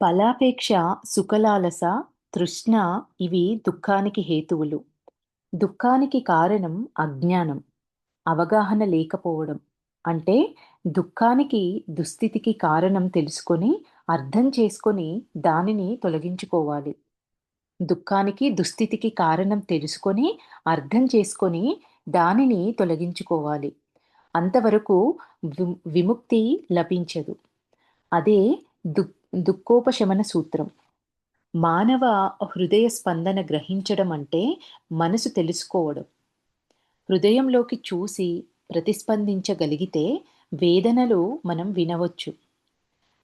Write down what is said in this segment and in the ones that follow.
ఫలాపేక్ష, సుఖలాలస, తృష్ణ ఇవి దుఃఖానికి హేతువులు. దుఃఖానికి కారణం అజ్ఞానం, అవగాహన లేకపోవడం. అంటే దుఃఖానికి, దుస్థితికి కారణం తెలుసుకొని, అర్థం చేసుకొని దానిని తొలగించుకోవాలి. దుఃఖానికి, దుస్థితికి కారణం తెలుసుకొని, అర్థం చేసుకొని దానిని తొలగించుకోవాలి. అంతవరకు విముక్తి లభించదు. అదే దుః దుఃఖోపశమన సూత్రం. మానవ హృదయ స్పందన గ్రహించడం అంటే మనసు తెలుసుకోవడం. హృదయంలోకి చూసి ప్రతిస్పందించగలిగితే వేదనలు మనం వినవచ్చు.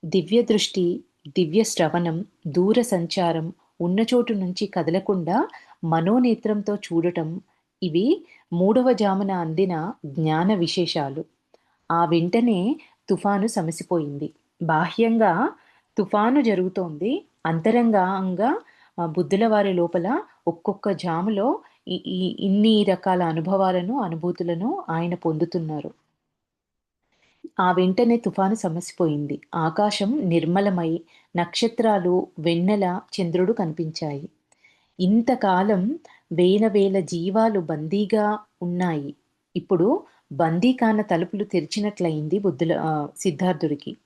దివ్య దృష్టి, దివ్య శ్రవణం, దూర సంచారం, ఉన్న చోటు నుంచి కదలకుండా మనోనేత్రంతో చూడటం ఇవి మూడవ జామున అందిన జ్ఞాన విశేషాలు. ఆ వెంటనే తుఫాను సమసిపోయింది. బాహ్యంగా తుఫాను జరుగుతోంది. అంతరంగంగా బుద్ధుల వారి లోపల ఒక్కొక్క జాములో ఈ ఈ ఇన్ని రకాల అనుభవాలను, అనుభూతులను ఆయన పొందుతున్నారు. ఆ వెంటనే తుఫాను సమసిపోయింది. ఆకాశం నిర్మలమై, నక్షత్రాలు, వెన్నెల, చంద్రుడు కనిపించాయి. ఇంతకాలం వేల వేల జీవాలు బందీగా ఉన్నాయి. ఇప్పుడు బందీఖాన తలుపులు తెరిచినట్లయింది సిద్ధార్థుడికి.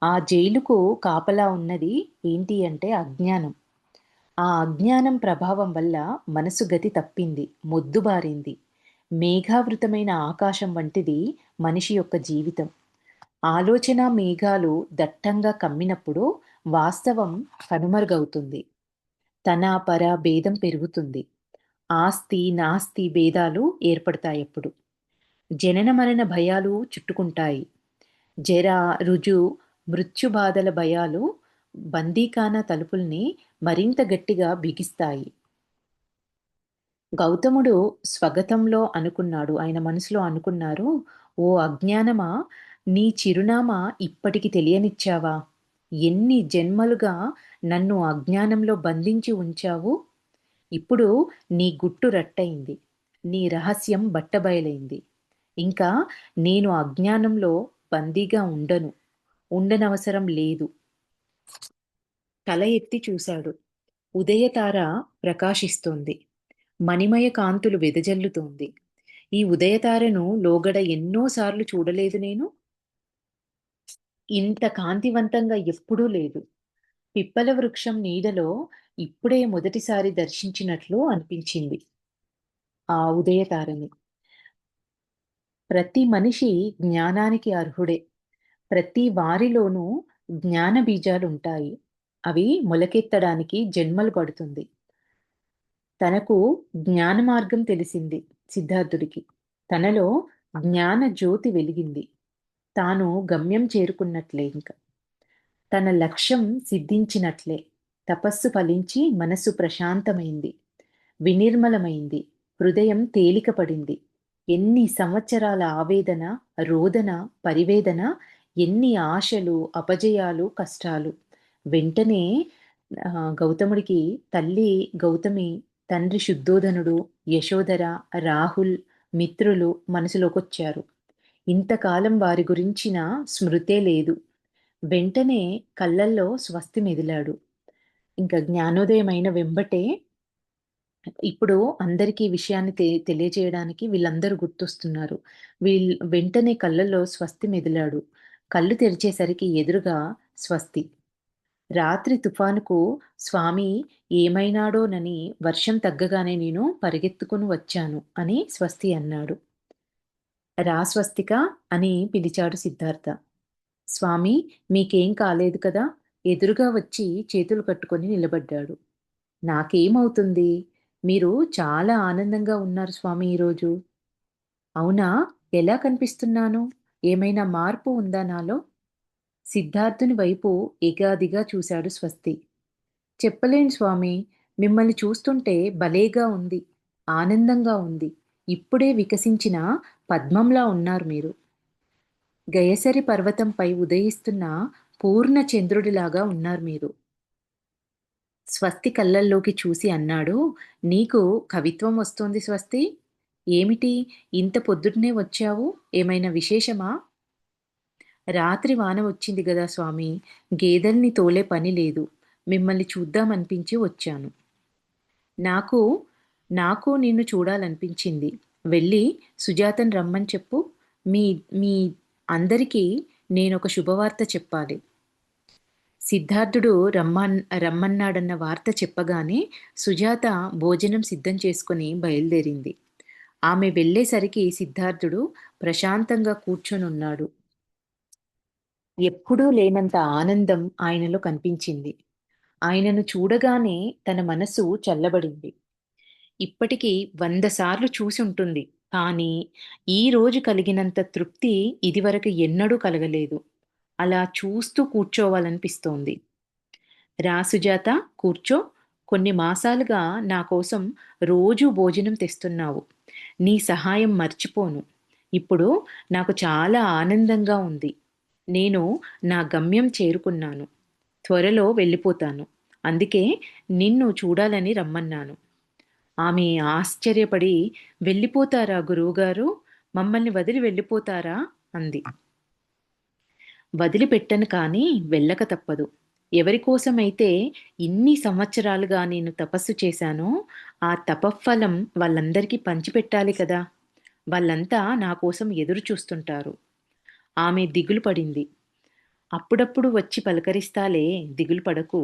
ఆ జైలుకు కాపలా ఉన్నది ఏంటి అంటే అజ్ఞానం. ఆ అజ్ఞానం ప్రభావం వల్ల మనసు గతి తప్పింది, మొద్దుబారింది. మేఘావృతమైన ఆకాశం వంటిది మనిషి యొక్క జీవితం. ఆలోచన మేఘాలు దట్టంగా కమ్మినప్పుడు వాస్తవం కనుమరుగవుతుంది. తన, పర భేదం పెరుగుతుంది. ఆస్తి, నాస్తి భేదాలు ఏర్పడతాయప్పుడు. జనన మరణ భయాలు చుట్టుకుంటాయి. జర, రుజు, మృత్యు బాధల భయాలు బందీఖానా తలుపుల్ని మరింత గట్టిగా బిగిస్తాయి. గౌతముడు స్వగతంలో అనుకున్నాడు. ఆయన మనసులో అనుకున్నారు, "ఓ అజ్ఞానమా! నీ చిరునామా ఇప్పటికి తెలియనిచ్చావా? ఎన్ని జన్మలుగా నన్ను అజ్ఞానంలో బంధించి ఉంచావు? ఇప్పుడు నీ గుట్టు రట్టయింది. నీ రహస్యం బట్టబయలైంది. ఇంకా నేను అజ్ఞానంలో బందీగా ఉండను. ఉండనవసరం లేదు." తల ఎత్తి చూశాడు. ఉదయతార ప్రకాశిస్తోంది. మణిమయ కాంతులు వెదజల్లుతోంది. ఈ ఉదయతారను లోగడ ఎన్నో సార్లు చూడలేదు నేను. ఇంత కాంతివంతంగా ఎప్పుడూ లేదు. పిప్పల వృక్షం నీడలో ఇప్పుడే మొదటిసారి దర్శించినట్లు అనిపించింది ఆ ఉదయతారని. ప్రతి మనిషి జ్ఞానానికి అర్హుడే. ప్రతి వారిలోనూ జ్ఞాన బీజాలుంటాయి. అవి మొలకెత్తడానికి జన్మలు పడుతుంది. తనకు జ్ఞాన మార్గం తెలిసింది సిద్ధార్థుడికి. తనలో జ్ఞాన జ్యోతి వెలిగింది. తాను గమ్యం చేరుకున్నట్లే ఇంక. తన లక్ష్యం సిద్ధించినట్లే. తపస్సు ఫలించి మనస్సు ప్రశాంతమైంది. వినిర్మలమైంది. హృదయం తేలికపడింది. ఎన్ని సంవత్సరాల ఆవేదన, రోదన, పరివేదన, ఎన్ని ఆశలు, అపజయాలు, కష్టాలు. వెంటనే గౌతముడికి తల్లి గౌతమి, తండ్రి శుద్ధోదనుడు, యశోధర, రాహుల్, మిత్రులు మనసులోకొచ్చారు. ఇంతకాలం వారి గురించిన స్మృతే లేదు. వెంటనే కళ్ళల్లో స్వస్తి మెదిలాడు. ఇంక జ్ఞానోదయమైన వెంబటే ఇప్పుడు అందరికీ ఈ విషయాన్ని తెలియజేయడానికి వీళ్ళందరూ గుర్తొస్తున్నారు. వెంటనే కళ్ళల్లో స్వస్తి మెదిలాడు. కళ్ళు తెరిచేసరికి ఎదురుగా స్వస్తి. రాత్రి తుఫానుకు స్వామి ఏమైనాడోనని వర్షం తగ్గగానే నేను పరిగెత్తుకుని వచ్చాను అని స్వస్తి అన్నాడు. రా స్వస్తిక అని పిలిచాడు సిద్ధార్థ. స్వామి మీకేం కాలేదు కదా? ఎదురుగా వచ్చి చేతులు కట్టుకొని నిలబడ్డాడు. నాకేమవుతుంది? మీరు చాలా ఆనందంగా ఉన్నారు స్వామి ఈరోజు. అవునా? ఎలా కనిపిస్తున్నాను? ఏమైనా మార్పు ఉందా నాలో? సిద్ధార్థుని వైపు ఎగాదిగా చూశాడు స్వస్తి. చెప్పలేను స్వామి. మిమ్మల్ని చూస్తుంటే భలేగా ఉంది. ఆనందంగా ఉంది. ఇప్పుడే వికసించిన పద్మంలా ఉన్నారు మీరు. గయసరి పర్వతంపై ఉదయిస్తున్న పూర్ణ చంద్రుడిలాగా ఉన్నారు మీరు. స్వస్తి కళ్ళల్లోకి చూసి అన్నాడు, నీకు కవిత్వం వస్తోంది స్వస్తి. ఏమిటి ఇంత పొద్దున్నే వచ్చావు? ఏమైనా విశేషమా? రాత్రి వాన వచ్చింది గదా స్వామీ! గేదెల్ని తోలే పని లేదు. మిమ్మల్ని చూద్దామనిపించి వచ్చాను. నాకు నాకు నిన్ను చూడాలనిపించింది. వెళ్ళి సుజాతని రమ్మని చెప్పు. మీ మీ అందరికీ నేనొక శుభవార్త చెప్పాలి. సిద్ధార్థుడు రమ్మన్నాడన్న వార్త చెప్పగానే సుజాత భోజనం సిద్ధం చేసుకొని బయలుదేరింది. ఆమె వెళ్ళేసరికి సిద్ధార్థుడు ప్రశాంతంగా కూర్చొనున్నాడు. ఎప్పుడూ లేనంత ఆనందం ఆయనలో కనిపించింది. ఆయనను చూడగానే తన మనసు చల్లబడింది. ఇప్పటికి 100 సార్లు చూసుంటుంది. కానీ, ఈ రోజు కలిగినంత తృప్తి ఇదివరకు ఎన్నడూ కలగలేదు. అలా చూస్తూ కూర్చోవాలనిపిస్తోంది. రా సుజాత కూర్చో. కొన్ని మాసాలుగా నా కోసం రోజూ భోజనం తెస్తున్నావు. నీ సహాయం మర్చిపోను. ఇప్పుడు నాకు చాలా ఆనందంగా ఉంది. నేను నా గమ్యం చేరుకున్నాను. త్వరలో వెళ్ళిపోతాను. అందుకే నిన్ను చూడాలని రమ్మన్నాను. ఆమె ఆశ్చర్యపడి, "వెళ్ళిపోతారా గురువుగారు? మమ్మల్ని వదిలి వెళ్ళిపోతారా?" అంది. వదిలిపెట్టను కానీ వెళ్ళక తప్పదు. ఎవరి కోసమైతే ఇన్ని సంవత్సరాలుగా నేను తపస్సు చేశానో, ఆ తపఫలం వాళ్ళందరికీ పంచిపెట్టాలి కదా! వాళ్ళంతా నా కోసం ఎదురు చూస్తుంటారు. ఆమె దిగులు పడింది. అప్పుడప్పుడు వచ్చి పలకరిస్తాలే, దిగులు పడకు.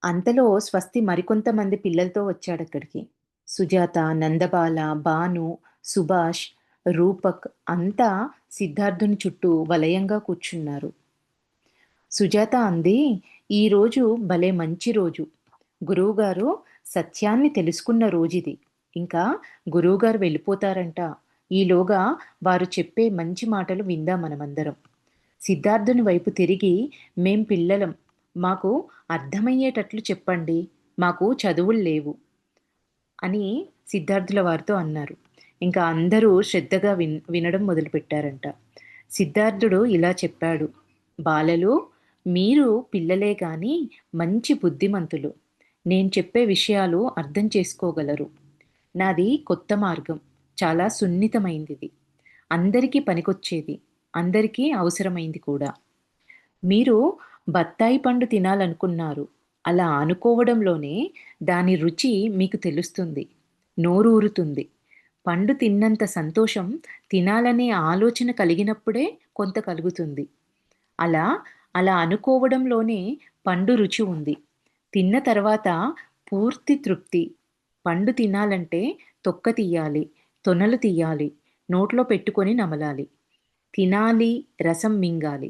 అంతలో స్వస్తి మరికొంతమంది పిల్లలతో వచ్చాడక్కడికి. సుజాత, నందబాల, భాను, సుభాష్, రూపక్ అంతా సిద్ధార్థుని చుట్టూ వలయంగా కూర్చున్నారు. సుజాత అంది, "ఈరోజు భలే మంచి రోజు. గురువుగారు సత్యాన్ని తెలుసుకున్న రోజిది. ఇంకా గురువుగారు వెళ్ళిపోతారంట. ఈలోగా వారు చెప్పే మంచి మాటలు విందాం మనమందరం." సిద్ధార్థుని వైపు తిరిగి, "మేం పిల్లలం. మాకు అర్థమయ్యేటట్లు చెప్పండి. మాకు చదువులు లేవు" అని సిద్ధార్థుల వారితో అన్నారు. ఇంకా అందరూ శ్రద్ధగా వినడం మొదలుపెట్టారంట. సిద్ధార్థుడు ఇలా చెప్పాడు, "బాలలు, మీరు పిల్లలే గాని మంచి బుద్ధిమంతులు. నేను చెప్పే విషయాలు అర్థం చేసుకోగలరు. నాది కొత్త మార్గం. చాలా సున్నితమైందిది. అందరికీ పనికొచ్చేది. అందరికీ అవసరమైంది కూడా. మీరు బత్తాయి పండు తినాలనుకున్నారు. అలా అనుకోవడంలోనే దాని రుచి మీకు తెలుస్తుంది. నోరూరుతుంది. పండు తిన్నంత సంతోషం తినాలనే ఆలోచన కలిగినప్పుడే కొంత కలుగుతుంది. అలా, అలా అనుకోవడంలోనే పండు రుచి ఉంది. తిన్న తర్వాత పూర్తి తృప్తి. పండు తినాలంటే తొక్క తీయాలి, తొనలు తీయాలి, నోట్లో పెట్టుకొని నమలాలి. తినాలి, రసం మింగాలి.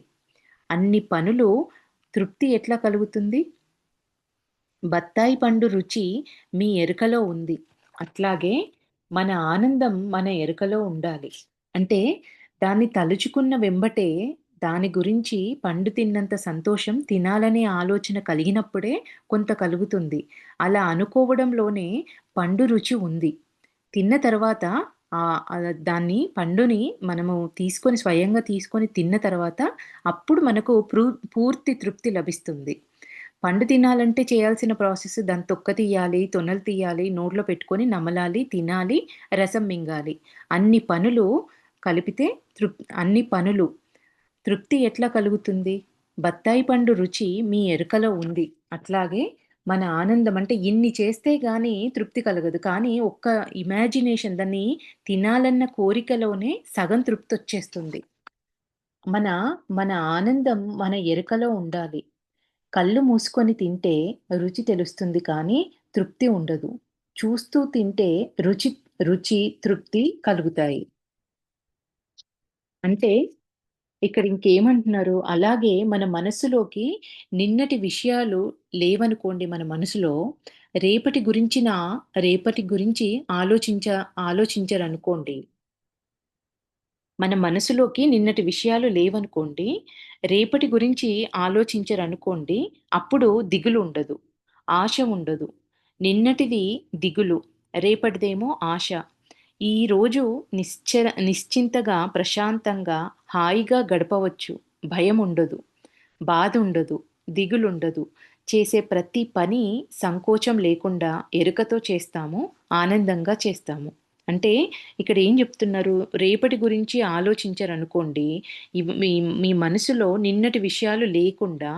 అన్ని పనులు తృప్తి ఎట్లా కలుగుతుంది? బత్తాయి పండు రుచి మీ ఎరుకలో ఉంది. అట్లాగే మన ఆనందం మన ఎరుకలో ఉండాలి. అంటే దాన్ని తలుచుకున్న వెంబటే దాని గురించి పండు తిన్నంత సంతోషం తినాలనే ఆలోచన కలిగినప్పుడే కొంత కలుగుతుంది. అలా అనుకోవడంలోనే పండు రుచి ఉంది. తిన్న తర్వాత దాన్ని పండుని మనము తీసుకొని స్వయంగా తీసుకొని తిన్న తర్వాత అప్పుడు మనకు పూర్తి తృప్తి లభిస్తుంది. పండు తినాలంటే చేయాల్సిన ప్రాసెస్ దాన్ని తొక్క తీయాలి, తొనలు తీయాలి, నోట్లో పెట్టుకొని నమలాలి, తినాలి, రసం మింగాలి. అన్ని పనులు కలిపితే అన్ని పనులు తృప్తి ఎట్లా కలుగుతుంది? బత్తాయి పండు రుచి మీ ఎరుకలో ఉంది. అట్లాగే మన ఆనందం అంటే ఇన్ని చేస్తే గాని తృప్తి కలగదు. కానీ ఒక్క ఇమాజినేషన్ దాన్ని తినాలన్న కోరికలోనే సగం తృప్తొచ్చేస్తుంది. మన మన ఆనందం మన ఎరుకలో ఉండాలి. కళ్ళు మూసుకొని తింటే రుచి తెలుస్తుంది కానీ తృప్తి ఉండదు. చూస్తూ తింటే రుచి తృప్తి కలుగుతాయి. అంటే ఇక్కడ ఇంకేమంటున్నారు, అలాగే మన మనస్సులోకి నిన్నటి విషయాలు లేవనుకోండి మన మనసులో, రేపటి గురించిన రేపటి గురించి ఆలోచించరనుకోండి. మన మనసులోకి నిన్నటి విషయాలు లేవనుకోండి, రేపటి గురించి ఆలోచించరనుకోండి, అప్పుడు దిగులుండదు, ఆశ ఉండదు. నిన్నటిది దిగులు, రేపటిదేమో ఆశ. ఈరోజు నిశ్చింతగా, ప్రశాంతంగా, హాయిగా గడపవచ్చు. భయముండదు, బాధుండదు, దిగులుండదు. చేసే ప్రతి పని సంకోచం లేకుండా ఎరుకతో చేస్తాము, ఆనందంగా చేస్తాము. అంటే ఇక్కడ ఏం చెప్తున్నారు? రేపటి గురించి ఆలోచించరనుకోండి. మీ మీ మనసులో నిన్నటి విషయాలు లేకుండా,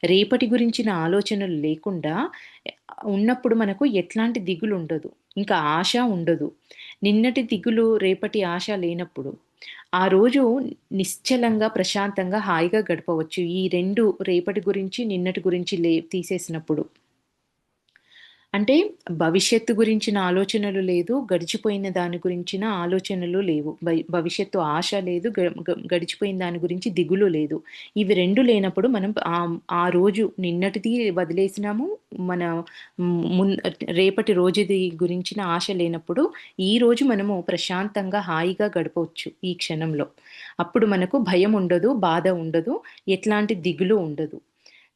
రేపటి గురించిన ఆలోచనలు లేకుండా ఉన్నప్పుడు మనకు ఎట్లాంటి దిగులుండదు. ఇంకా ఆశ ఉండదు. నిన్నటి దిగులు, రేపటి ఆశ లేనప్పుడు, ఆ రోజు నిశ్చలంగా, ప్రశాంతంగా, హాయిగా గడపవచ్చు. ఈ 2 రేపటి గురించి, నిన్నటి గురించి తీసేసినప్పుడు. అంటే భవిష్యత్తు గురించిన ఆలోచనలు లేదు. గడిచిపోయిన దాని గురించిన ఆలోచనలు లేవు. భవిష్యత్తు ఆశ లేదు. గ గ గడిచిపోయిన దాని గురించి దిగులు లేదు. ఇవి 2 లేనప్పుడు మనం ఆ రోజు నిన్నటిది వదిలేసినాము. మన మున్ రేపటి రోజుది గురించిన ఆశ లేనప్పుడు, ఈరోజు మనము ప్రశాంతంగా, హాయిగా గడపవచ్చు ఈ క్షణంలో. అప్పుడు మనకు భయం ఉండదు, బాధ ఉండదు, ఎట్లాంటి దిగులు ఉండదు.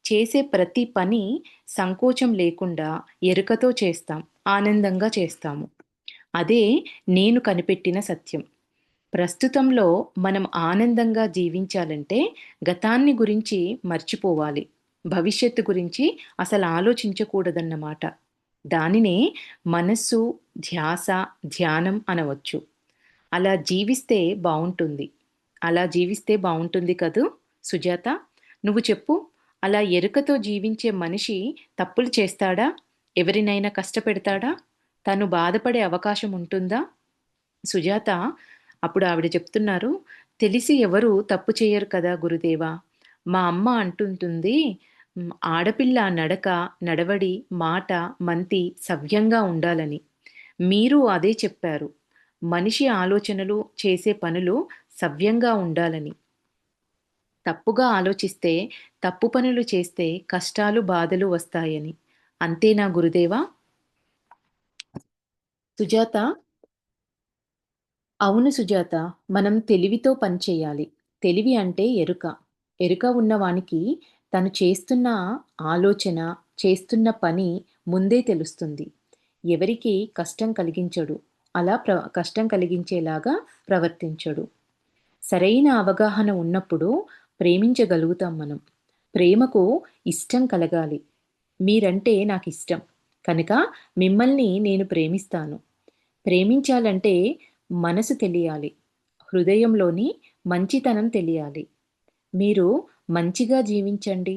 చేసే ప్రతి పని సంకోచం లేకుండా ఎరుకతో చేస్తాం. ఆనందంగా చేస్తాము. అదే నేను కనిపెట్టిన సత్యం. ప్రస్తుతంలో మనం ఆనందంగా జీవించాలంటే గతాన్ని గురించి మర్చిపోవాలి. భవిష్యత్తు గురించి అసలు ఆలోచించకూడదన్నమాట. దానినే మనస్సు, ధ్యాస, ధ్యానం అనవచ్చు. అలా జీవిస్తే బావుంటుంది. అలా జీవిస్తే బావుంటుంది కదూ! సుజాత. నువ్వు చెప్పు. అలా ఎరుకతో జీవించే మనిషి తప్పులు చేస్తాడా? ఎవరినైనా కష్టపెడతాడా? తను బాధపడే అవకాశం ఉంటుందా? సుజాత అప్పుడు ఆవిడ చెప్తున్నారు, "తెలిసి ఎవరు తప్పు చెయ్యరు కదా గురుదేవా! మా అమ్మ అంటుంటుంది, ఆడపిల్ల నడక, నడవడి, మాట, మంతి సవ్యంగా ఉండాలని. మీరు అదే చెప్పారు. మనిషి ఆలోచనలు, చేసే పనులు సవ్యంగా ఉండాలని. తప్పుగా ఆలోచిస్తే, తప్పు పనులు చేస్తే కష్టాలు, బాధలు వస్తాయని. అంతేనా గురుదేవా?" సుజాత అవును సుజాత. మనం తెలివితో పనిచేయాలి. తెలివి అంటే ఎరుక. ఎరుక ఉన్నవానికి తను చేస్తున్న ఆలోచన, చేస్తున్న పని ముందే తెలుస్తుంది. ఎవరికీ కష్టం కలిగించడు. అలా కష్టం కలిగించేలాగా ప్రవర్తించడు. సరైన అవగాహన ఉన్నప్పుడు ప్రేమించగలుగుతాం మనం. ప్రేమకు ఇష్టం కలగాలి. మీరంటే నాకిష్టం. కనుక మిమ్మల్ని నేను ప్రేమిస్తాను. ప్రేమించాలంటే మనసు తెలియాలి. హృదయంలోని మంచితనం తెలియాలి. మీరు మంచిగా జీవించండి.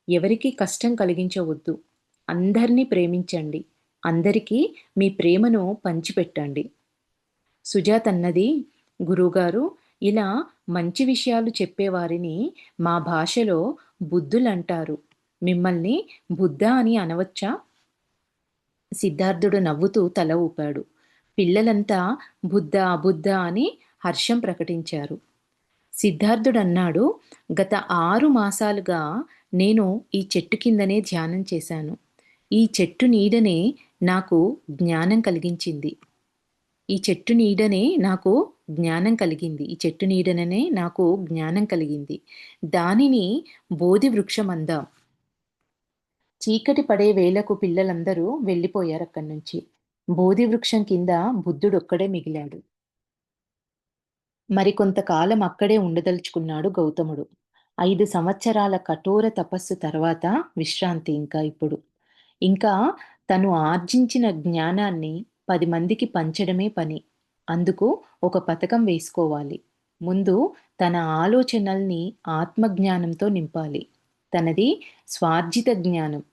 ఎవరికీ కష్టం కలిగించవద్దు. అందరినీ ప్రేమించండి. అందరికీ మీ ప్రేమను పంచిపెట్టండి. సుజాతన్నది, గురువుగారు, ఇలా మంచి విషయాలు చెప్పేవారిని మా భాషలో బుద్ధులంటారు. మిమ్మల్ని బుద్ధ అని అనవచ్చా? సిద్ధార్థుడు నవ్వుతూ తల ఊపాడు. పిల్లలంతా బుద్ధ, బుద్ధ అని హర్షం ప్రకటించారు. సిద్ధార్థుడన్నాడు, "గత 6 మాసాలుగా నేను ఈ చెట్టు కిందనే ధ్యానం చేశాను. ఈ చెట్టు నీడనే నాకు జ్ఞానం కలిగించింది. ఈ చెట్టు నీడనే నాకు జ్ఞానం కలిగింది. ఈ చెట్టు నీడననే నాకు జ్ఞానం కలిగింది. దానిని బోధి వృక్షమందాం." చీకటి పడే వేళకు పిల్లలందరూ వెళ్ళిపోయారక్కడ్నుంచి. బోధి వృక్షం కింద బుద్ధుడొక్కడే మిగిలాడు. మరికొంతకాలం అక్కడే ఉండదలుచుకున్నాడు గౌతముడు. 5 సంవత్సరాల కఠోర తపస్సు తర్వాత విశ్రాంతి ఇంకా ఇప్పుడు. ఇంకా తను ఆర్జించిన జ్ఞానాన్ని 10 మందికి పంచడమే పని. అందుకు ఒక పథకం వేసుకోవాలి. ముందు తన ఆలోచనల్ని ఆత్మజ్ఞానంతో నింపాలి. తనది స్వార్జిత జ్ఞానం.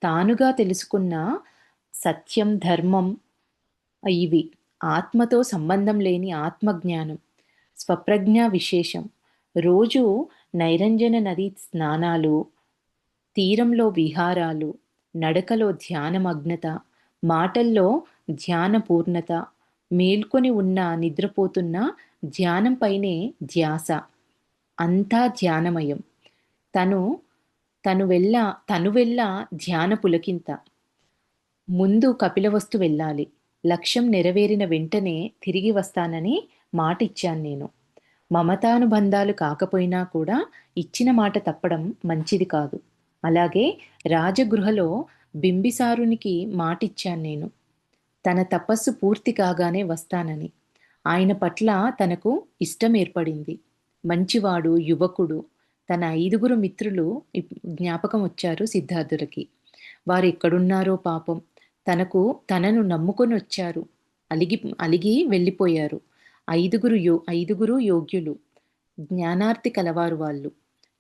తానుగా తెలుసుకున్న సత్యం, ధర్మం ఇవి. ఆత్మతో సంబంధం లేని ఆత్మజ్ఞానం. స్వప్రజ్ఞ విశేషం. రోజూ నైరంజన నది స్నానాలు, తీరంలో విహారాలు, నడకలో ధ్యానమగ్నత, మాటల్లో ధ్యాన పూర్ణత, మేల్కొని ఉన్నా నిద్రపోతున్నా ధ్యానంపైనే ధ్యాస. అంతా ధ్యానమయం. తను తనువెల్ల ధ్యాన పులకింత. ముందు కపిలవస్తు వెళ్ళాలి. లక్ష్యం నెరవేరిన వెంటనే తిరిగి వస్తానని మాటిచ్చాను నేను. మమతానుబంధాలు కాకపోయినా కూడా ఇచ్చిన మాట తప్పడం మంచిది కాదు. అలాగే రాజగృహలో బింబిసారునికి మాటిచ్చాను నేను. తన తపస్సు పూర్తి కాగానే వస్తానని. ఆయన పట్ల తనకు ఇష్టం ఏర్పడింది. మంచివాడు, యువకుడు. తన 5గురు మిత్రులు జ్ఞాపకం వచ్చారు సిద్ధార్థుడికి. వారెక్కడున్నారో పాపం. తనను నమ్ముకొనొచ్చారు. అలిగి అలిగి వెళ్ళిపోయారు. ఐదుగురు యోగ్యులు. జ్ఞానార్తి కలవారు వాళ్ళు.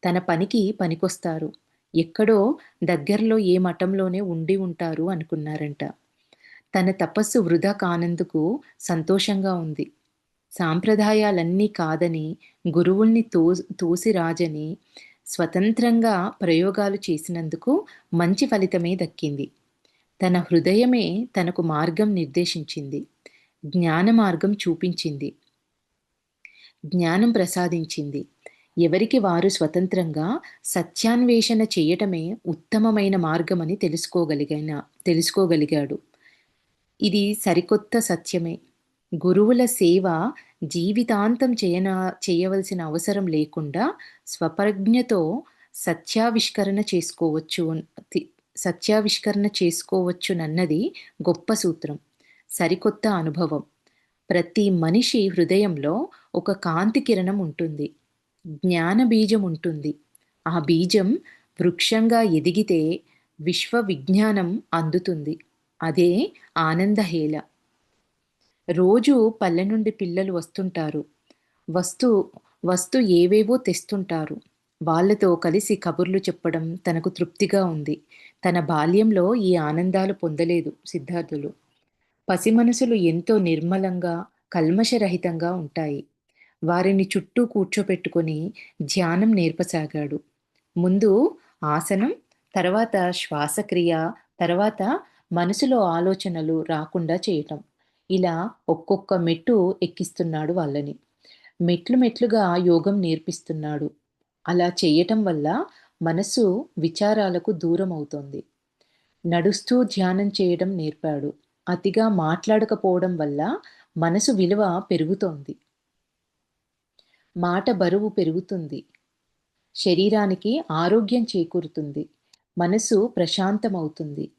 తన పనికి పనికొస్తారు. ఎక్కడో దగ్గరలో ఏ మఠంలోనే ఉండి ఉంటారు అనుకున్నారంట. తన తపస్సు వృధా కానందుకు సంతోషంగా ఉంది. సాంప్రదాయాలన్నీ కాదని, గురువుల్ని తోసిరాజని, స్వతంత్రంగా ప్రయోగాలు చేసినందుకు మంచి ఫలితమే దక్కింది. తన హృదయమే తనకు మార్గం నిర్దేశించింది. జ్ఞాన మార్గం చూపించింది. జ్ఞానం ప్రసాదించింది. ఎవరికి వారు స్వతంత్రంగా సత్యాన్వేషణ చేయటమే ఉత్తమమైన మార్గమని తెలుసుకోగలిగాడు. ఇది సరికొత్త సత్యమే. గురువుల సేవ జీవితాంతం చేయవలసిన అవసరం లేకుండా స్వప్రజ్ఞతో సత్యావిష్కరణ చేసుకోవచ్చు తి- సత్యావిష్కరణ చేసుకోవచ్చునన్నది గొప్ప సూత్రం. సరికొత్త అనుభవం. ప్రతి మనిషి హృదయంలో ఒక కాంతి కిరణం ఉంటుంది. జ్ఞాన బీజం ఉంటుంది. ఆ బీజం వృక్షంగా ఎదిగితే విశ్వ విజ్ఞానం అందుతుంది. అదే ఆనందహేళ. రోజు పల్లె నుండి పిల్లలు వస్తుంటారు. వస్తూ వస్తూ ఏవేవో తెస్తుంటారు. వాళ్ళతో కలిసి కబుర్లు చెప్పడం తనకు తృప్తిగా ఉంది. తన బాల్యంలో ఈ ఆనందాలు పొందలేదు సిద్ధార్థులు. పసి మనసులు ఎంతో నిర్మలంగా, కల్మషరహితంగా ఉంటాయి. వారిని చుట్టూ కూర్చోపెట్టుకొని ధ్యానం నేర్పసాగాడు. ముందు ఆసనం, తర్వాత శ్వాసక్రియ, తర్వాత మనసులో ఆలోచనలు రాకుండా చేయటం. ఇలా ఒక్కొక్క మెట్టు ఎక్కిస్తున్నాడు వాళ్ళని. మెట్లు మెట్లుగా యోగం నేర్పిస్తున్నాడు. అలా చేయటం వల్ల మనసు విచారాలకు దూరం అవుతోంది. నడుస్తూ ధ్యానం చేయడం నేర్పాడు. అతిగా మాట్లాడకపోవడం వల్ల మనసు విలువ పెరుగుతోంది. మాట బరువు పెరుగుతుంది. శరీరానికి ఆరోగ్యం చేకూరుతుంది. మనసు ప్రశాంతమవుతుంది.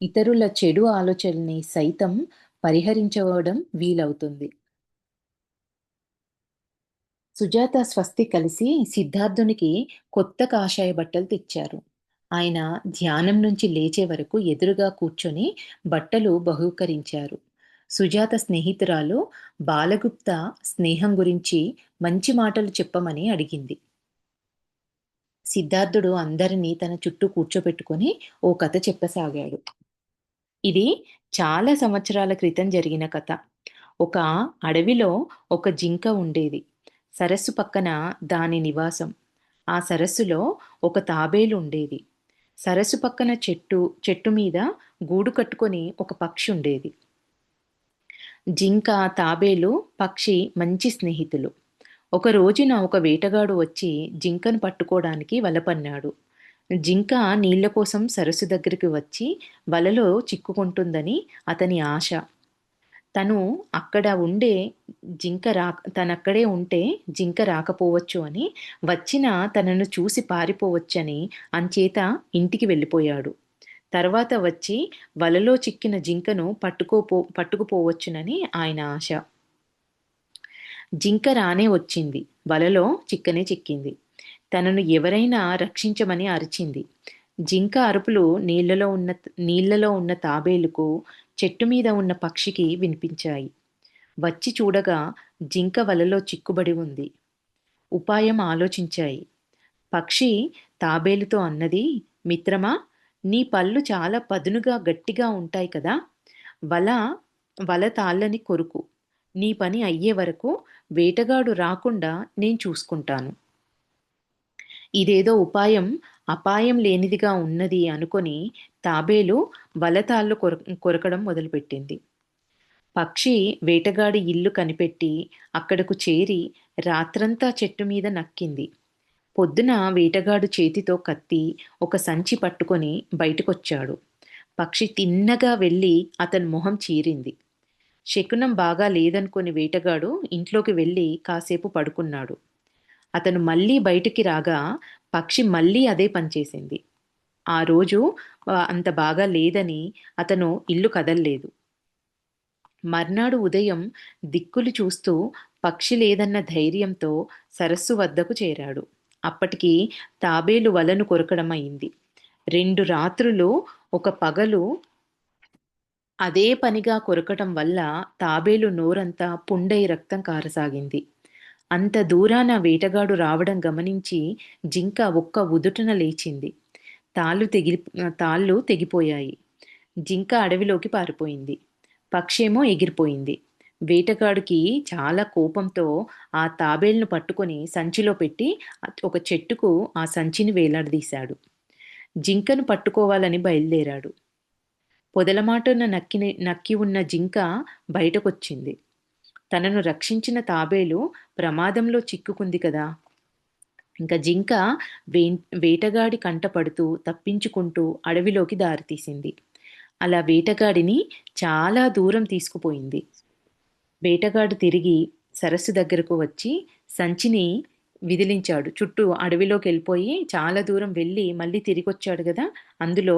ఇతరుల చెడు ఆలోచనల్ని సైతం పరిహరించవడం వీలవుతుంది. సుజాత స్వస్తి కలిసి సిద్ధార్థునికి కొత్త కాషాయ బట్టలు తెచ్చారు. ఆయన ధ్యానం నుంచి లేచే వరకు ఎదురుగా కూర్చొని బట్టలు బహూకరించారు. సుజాత స్నేహితురాలు బాలగుప్త స్నేహం గురించి మంచి మాటలు చెప్పమని అడిగింది. సిద్ధార్థుడు అందరినీ తన చుట్టూ కూర్చోపెట్టుకొని ఓ కథ చెప్పసాగాడు. ఇది చాలా సంవత్సరాల క్రితం జరిగిన కథ. ఒక అడవిలో ఒక జింక ఉండేది. సరస్సు పక్కన దాని నివాసం. ఆ సరస్సులో ఒక తాబేలు ఉండేది. సరస్సు పక్కన చెట్టు మీద గూడు కట్టుకొని ఒక పక్షి ఉండేది. జింక, తాబేలు, పక్షి మంచి స్నేహితులు. ఒక రోజున ఒక వేటగాడు వచ్చి జింకను పట్టుకోవడానికి వల పన్నాడు. జింక నీళ్ల కోసం సరస్సు దగ్గరికి వచ్చి వలలో చిక్కుకుంటుందని అతని ఆశ. తను అక్కడ ఉండే తనక్కడే ఉంటే జింక రాకపోవచ్చు అని, వచ్చిన తనను చూసి పారిపోవచ్చని అంచేత ఇంటికి వెళ్ళిపోయాడు. తర్వాత వచ్చి వలలో చిక్కిన జింకను పట్టుకుపోవచ్చునని ఆయన ఆశ. జింక రానే వచ్చింది. వలలో చిక్కనే చిక్కింది. తనను ఎవరైనా రక్షించమని అరిచింది. జింక అరుపులు నీళ్లలో ఉన్న తాబేలుకు, చెట్టు మీద ఉన్న పక్షికి వినిపించాయి. వచ్చి చూడగా జింక వలలో చిక్కుబడి ఉంది. ఉపాయం ఆలోచించాయి. పక్షి తాబేలుతో అన్నది, మిత్రమా, నీ పళ్ళు చాలా పదునుగా గట్టిగా ఉంటాయి కదా. వల వల తాళ్ళని కొరుకు. నీ పని అయ్యే వరకు వేటగాడు రాకుండా నేను చూసుకుంటాను. ఇదేదో అపాయం లేనిదిగా ఉన్నది అనుకొని తాబేలు వలతాళ్ళు కొరకడం మొదలుపెట్టింది. పక్షి వేటగాడి ఇల్లు కనిపెట్టి అక్కడకు చేరి రాత్రంతా చెట్టు మీద నక్కింది. పొద్దున వేటగాడు చేతితో కత్తి, ఒక సంచి పట్టుకొని బయటకొచ్చాడు. పక్షి తిన్నగా వెళ్ళి అతని మొహం చీరింది. శకునం బాగా లేదనుకుని వేటగాడు ఇంట్లోకి వెళ్ళి కాసేపు పడుకున్నాడు. అతను మళ్ళీ బయటికి రాగా పక్షి మళ్ళీ అదే పనిచేసింది. ఆ రోజు అంత బాగా లేదని అతను ఇల్లు కదల్లేదు. మర్నాడు ఉదయం దిక్కులు చూస్తూ పక్షి లేదన్న ధైర్యంతో సరస్సు వద్దకు చేరాడు. అప్పటికి తాబేలు వలను కొరకడం అయింది. 2 రాత్రులు, ఒక పగలు అదే పనిగా కొరకటం వల్ల తాబేలు నోరంతా పుండై రక్తం కారసాగింది. అంత దూరాన వేటగాడు రావడం గమనించి జింక ఒక్క ఉదుటున లేచింది. తాళ్ళు తెగిపోయాయి. జింక అడవిలోకి పారిపోయింది. పక్షేమో ఎగిరిపోయింది. వేటగాడికి చాలా కోపంతో ఆ తాబేలును పట్టుకొని సంచిలో పెట్టి ఒక చెట్టుకు ఆ సంచిని వేలాడదీశాడు. జింకను పట్టుకోవాలని బయలుదేరాడు. పొదలమాటున నక్కి ఉన్న జింక బయటకొచ్చింది. తనను రక్షించిన తాబేలు ప్రమాదంలో చిక్కుకుంది కదా! ఇంక జింక వే వేటగాడి కంటపడుతూ తప్పించుకుంటూ అడవిలోకి దారితీసింది. అలా వేటగాడిని చాలా దూరం తీసుకుపోయింది. వేటగాడు తిరిగి సరస్సు దగ్గరకు వచ్చి సంచిని విదిలించాడు. చుట్టూ అడవిలోకెళ్ళిపోయి చాలా దూరం వెళ్ళి మళ్ళీ తిరిగొచ్చాడు గదా! అందులో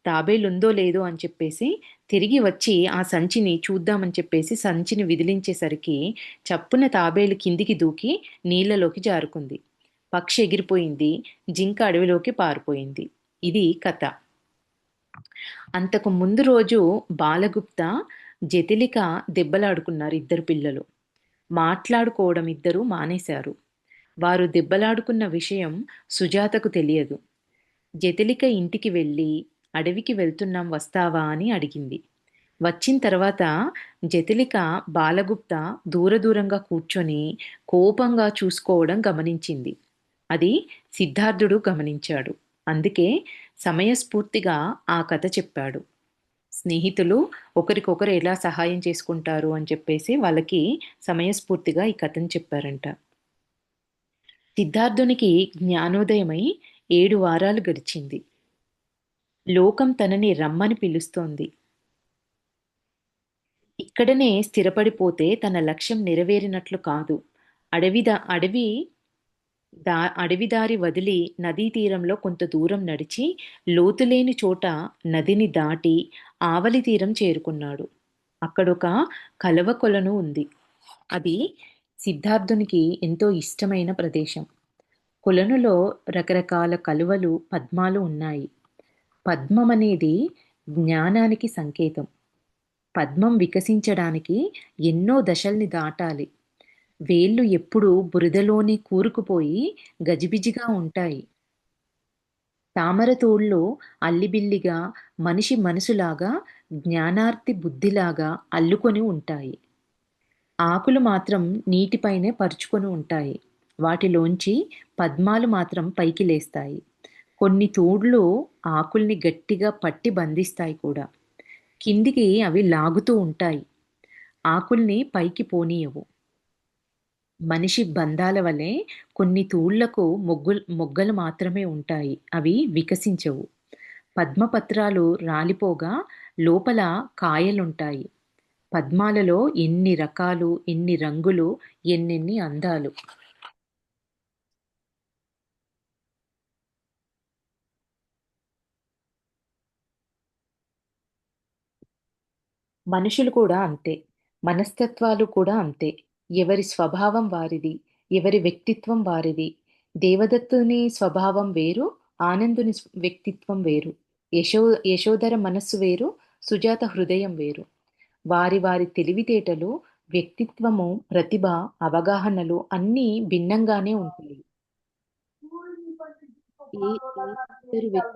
తాబేలుందో లేదో అని చెప్పేసి తిరిగి వచ్చి ఆ సంచిని చూద్దామని చెప్పేసి సంచిని విదిలించేసరికి చప్పున తాబేలు కిందికి దూకి నీళ్ళలోకి జారుకుంది. పక్షి ఎగిరిపోయింది. జింక అడవిలోకి పారిపోయింది. ఇది కథ. అంతకు ముందు రోజు బాలగుప్త, జతిలిక దెబ్బలాడుకున్నారు ఇద్దరు పిల్లలు. మాట్లాడుకోవడం ఇద్దరూ మానేశారు. వారు దెబ్బలాడుకున్న విషయం సుజాతకు తెలియదు. జతిలిక ఇంటికి వెళ్ళి, అడవికి వెళ్తున్నాం వస్తావా అని అడిగింది. వచ్చిన తర్వాత జతిలిక బాలగుప్త దూరంగా కూర్చొని కోపంగా చూసుకోవడం గమనించింది. అది సిద్ధార్థుడు గమనించాడు. అందుకే సమయస్ఫూర్తిగా ఆ కథ చెప్పాడు. స్నేహితులు ఒకరికొకరు ఎలా సహాయం చేసుకుంటారు అని చెప్పేసి వాళ్ళకి సమయస్ఫూర్తిగా ఈ కథను చెప్పారంట. సిద్ధార్థునికి జ్ఞానోదయమై 7 వారాలు గడిచింది. లోకం తనని రమ్మని పిలుస్తోంది. ఇక్కడనే స్థిరపడిపోతే తన లక్ష్యం నెరవేరినట్లు కాదు. అడవి అడవి దారి వదిలి నదీ తీరంలో కొంత దూరం నడిచి లోతులేని చోట నదిని దాటి ఆవలి తీరం చేరుకున్నాడు. అక్కడొక కలవ కొలను ఉంది. అది సిద్ధార్థునికి ఎంతో ఇష్టమైన ప్రదేశం. కొలనులో రకరకాల కలువలు, పద్మాలు ఉన్నాయి. పద్మం అనేది జ్ఞానానికి సంకేతం. పద్మం వికసించడానికి ఎన్నో దశల్ని దాటాలి. వేళ్ళు ఎప్పుడూ బురదలోనే కూరుకుపోయి గజిబిజిగా ఉంటాయి. తామరతూళ్ళు అల్లిబిల్లిగా, మనిషి మనసులాగా, జ్ఞానార్తి బుద్ధిలాగా అల్లుకొని ఉంటాయి. ఆకులు మాత్రం నీటిపైనే పరుచుకొని ఉంటాయి. వాటిలోంచి పద్మాలు మాత్రం పైకి లేస్తాయి. కొన్ని తూడ్లు ఆకుల్ని గట్టిగా పట్టి బంధిస్తాయి కూడా. కిందికి అవి లాగుతూ ఉంటాయి. ఆకుల్ని పైకి పోనీయవు. మనిషి బంధాల వలె కొన్ని తూళ్లకు మొగ్గలు మాత్రమే ఉంటాయి. అవి వికసించవు. పద్మపత్రాలు రాలిపోగా లోపల కాయలుంటాయి. పద్మాలలో ఎన్ని రకాలు, ఎన్ని రంగులు, ఎన్నెన్ని అందాలు. మనుషులు కూడా అంతే. మనస్తత్వాలు కూడా అంతే. ఎవరి స్వభావం వారిది. ఎవరి వ్యక్తిత్వం వారిది. దేవదత్తుని స్వభావం వేరు. ఆనందుని వ్యక్తిత్వం వేరు. యశో యశోధర మనస్సు వేరు. సుజాత హృదయం వేరు. వారి వారి తెలివితేటలు, వ్యక్తిత్వము, ప్రతిభ, అవగాహనలు అన్నీ భిన్నంగానే ఉంటాయి. ఏ ఏ ఇద్దరు వ్యక్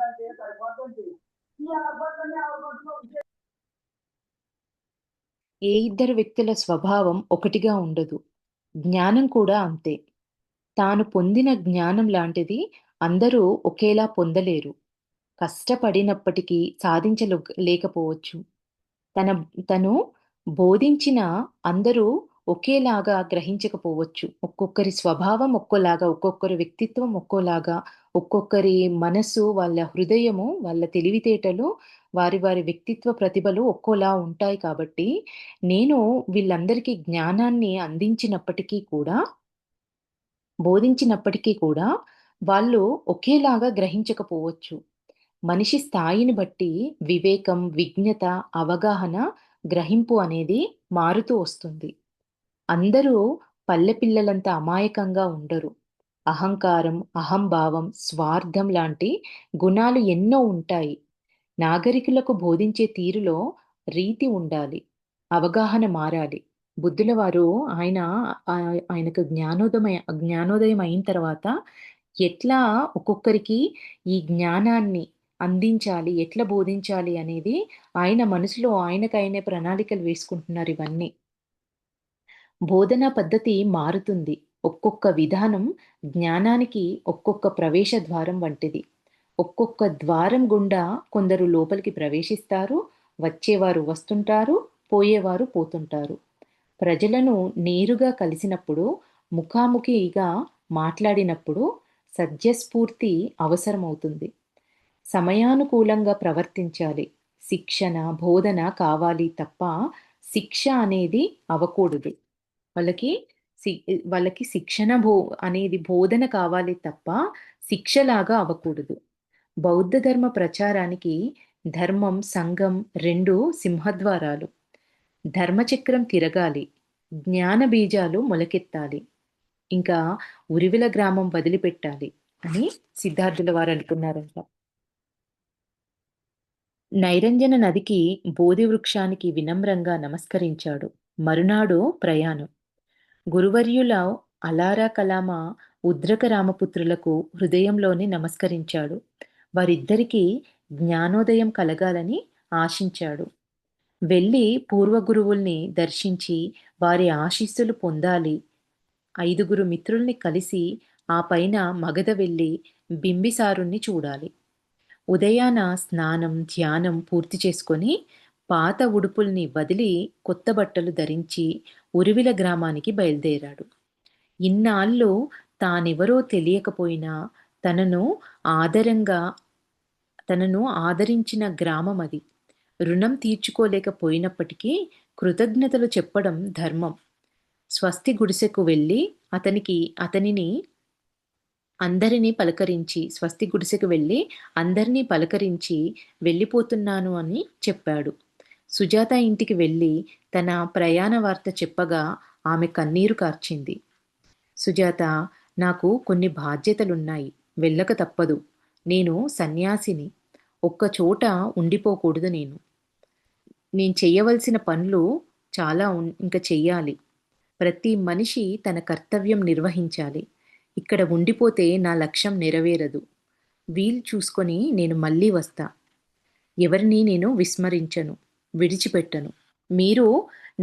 ఏ ఇద్దరు వ్యక్తుల స్వభావం ఒకటిగా ఉండదు. జ్ఞానం కూడా అంతే. తాను పొందిన జ్ఞానం లాంటిది అందరూ ఒకేలా పొందలేరు. కష్టపడినప్పటికీ లేకపోవచ్చు. తన తను బోధించిన అందరూ ఒకేలాగా గ్రహించకపోవచ్చు. ఒక్కొక్కరి స్వభావం ఒక్కోలాగా, ఒక్కొక్కరి వ్యక్తిత్వం ఒక్కోలాగా, ఒక్కొక్కరి మనసు, వాళ్ళ హృదయము, వాళ్ళ తెలివితేటలు, వారి వారి వ్యక్తిత్వ ప్రతిభలు ఒక్కోలా ఉంటాయి కాబట్టి, నేను వీళ్ళందరికీ జ్ఞానాన్ని బోధించినప్పటికీ కూడా వాళ్ళు ఒకేలాగా గ్రహించకపోవచ్చు. మనిషి స్థాయిని బట్టి వివేకం, విజ్ఞత, అవగాహన, గ్రహింపు అనేది మారుతూ వస్తుంది. అందరూ పల్లె పిల్లలంత అమాయకంగా ఉండరు. అహంకారం, అహంభావం, స్వార్థం లాంటి గుణాలు ఎన్నో ఉంటాయి. నాగరికులకు బోధించే తీరులో రీతి ఉండాలి. అవగాహన మారాలి. బుద్ధుల వారు ఆయన ఆయనకు జ్ఞానోదయం అయిన తర్వాత ఎట్లా ఒక్కొక్కరికి ఈ జ్ఞానాన్ని అందించాలి, ఎట్లా బోధించాలి అనేది ఆయన మనసులో ఆయనకైనే ప్రణాళికలు వేసుకుంటున్నారు ఇవన్నీ. బోధనా పద్ధతి మారుతుంది. ఒక్కొక్క విధానం జ్ఞానానికి ఒక్కొక్క ప్రవేశ ద్వారం వంటిది. ఒక్కొక్క ద్వారం గుండా కొందరు లోపలికి ప్రవేశిస్తారు. వచ్చేవారు వస్తుంటారు. పోయేవారు పోతుంటారు. ప్రజలను నేరుగా కలిసినప్పుడు, ముఖాముఖిగా మాట్లాడినప్పుడు సత్యస్ఫూర్తి అవసరమవుతుంది. సమయానుకూలంగా ప్రవర్తించాలి. శిక్షణ, బోధన కావాలి తప్ప శిక్ష అనేది అవ్వకూడదు. వాళ్ళకి సి వాళ్ళకి శిక్షణ అనేది బోధన కావాలి తప్ప శిక్షలాగా అవ్వకూడదు. బౌద్ధ ధర్మ ప్రచారానికి ధర్మం, సంఘం 2 సింహద్వారాలు. ధర్మచక్రం తిరగాలి. జ్ఞాన బీజాలు మొలకెత్తాలి. ఇంకా ఉరివిల గ్రామం వదిలిపెట్టాలి అని సిద్ధార్థుల వారు అనుకున్నారంట. నైరంజన నదికి బోధి వృక్షానికి వినమ్రంగా నమస్కరించాడు. మరునాడు ప్రయాణం. గురువర్యుల అలారా కలామ ఉద్రక రామపుత్రులకు హృదయంలోనే నమస్కరించాడు. వారిద్దరికీ జ్ఞానోదయం కలగాలని ఆశించాడు. వెళ్ళి పూర్వగురువుల్ని దర్శించి వారి ఆశీస్సులు పొందాలి. 5గురు మిత్రుల్ని కలిసి ఆ పైన మగధ వెళ్ళి బింబిసారుణ్ణి చూడాలి. ఉదయాన స్నానం, ధ్యానం పూర్తి చేసుకొని పాత ఉడుపుల్ని వదిలి కొత్త బట్టలు ధరించి ఉరివిల గ్రామానికి బయలుదేరాడు. ఇన్నాళ్ళు తానెవరో తెలియకపోయినా తనను ఆదరంగా తనను ఆదరించిన గ్రామమది. రుణం తీర్చుకోలేకపోయినప్పటికీ కృతజ్ఞతలు చెప్పడం ధర్మం. స్వస్తి గుడిసెకు వెళ్ళి అతనిని అందరినీ పలకరించి స్వస్తి గుడిసెకు వెళ్ళి అందరినీ పలకరించి వెళ్ళిపోతున్నాను అని చెప్పాడు. సుజాత ఇంటికి వెళ్ళి తన ప్రయాణ వార్త చెప్పగా ఆమె కన్నీరు కార్చింది. సుజాత, నాకు కొన్ని బాధ్యతలున్నాయి. వెళ్ళక తప్పదు. నేను సన్యాసిని. ఒక్క చోట ఉండిపోకూడదు నేను. నేను చెయ్యవలసిన పనులు చాలా ఇంక చెయ్యాలి. ప్రతి మనిషి తన కర్తవ్యం నిర్వహించాలి. ఇక్కడ ఉండిపోతే నా లక్ష్యం నెరవేరదు. వీలు చూసుకొని నేను మళ్ళీ వస్తా. ఎవరిని నేను విస్మరించను, విడిచిపెట్టను. మీరు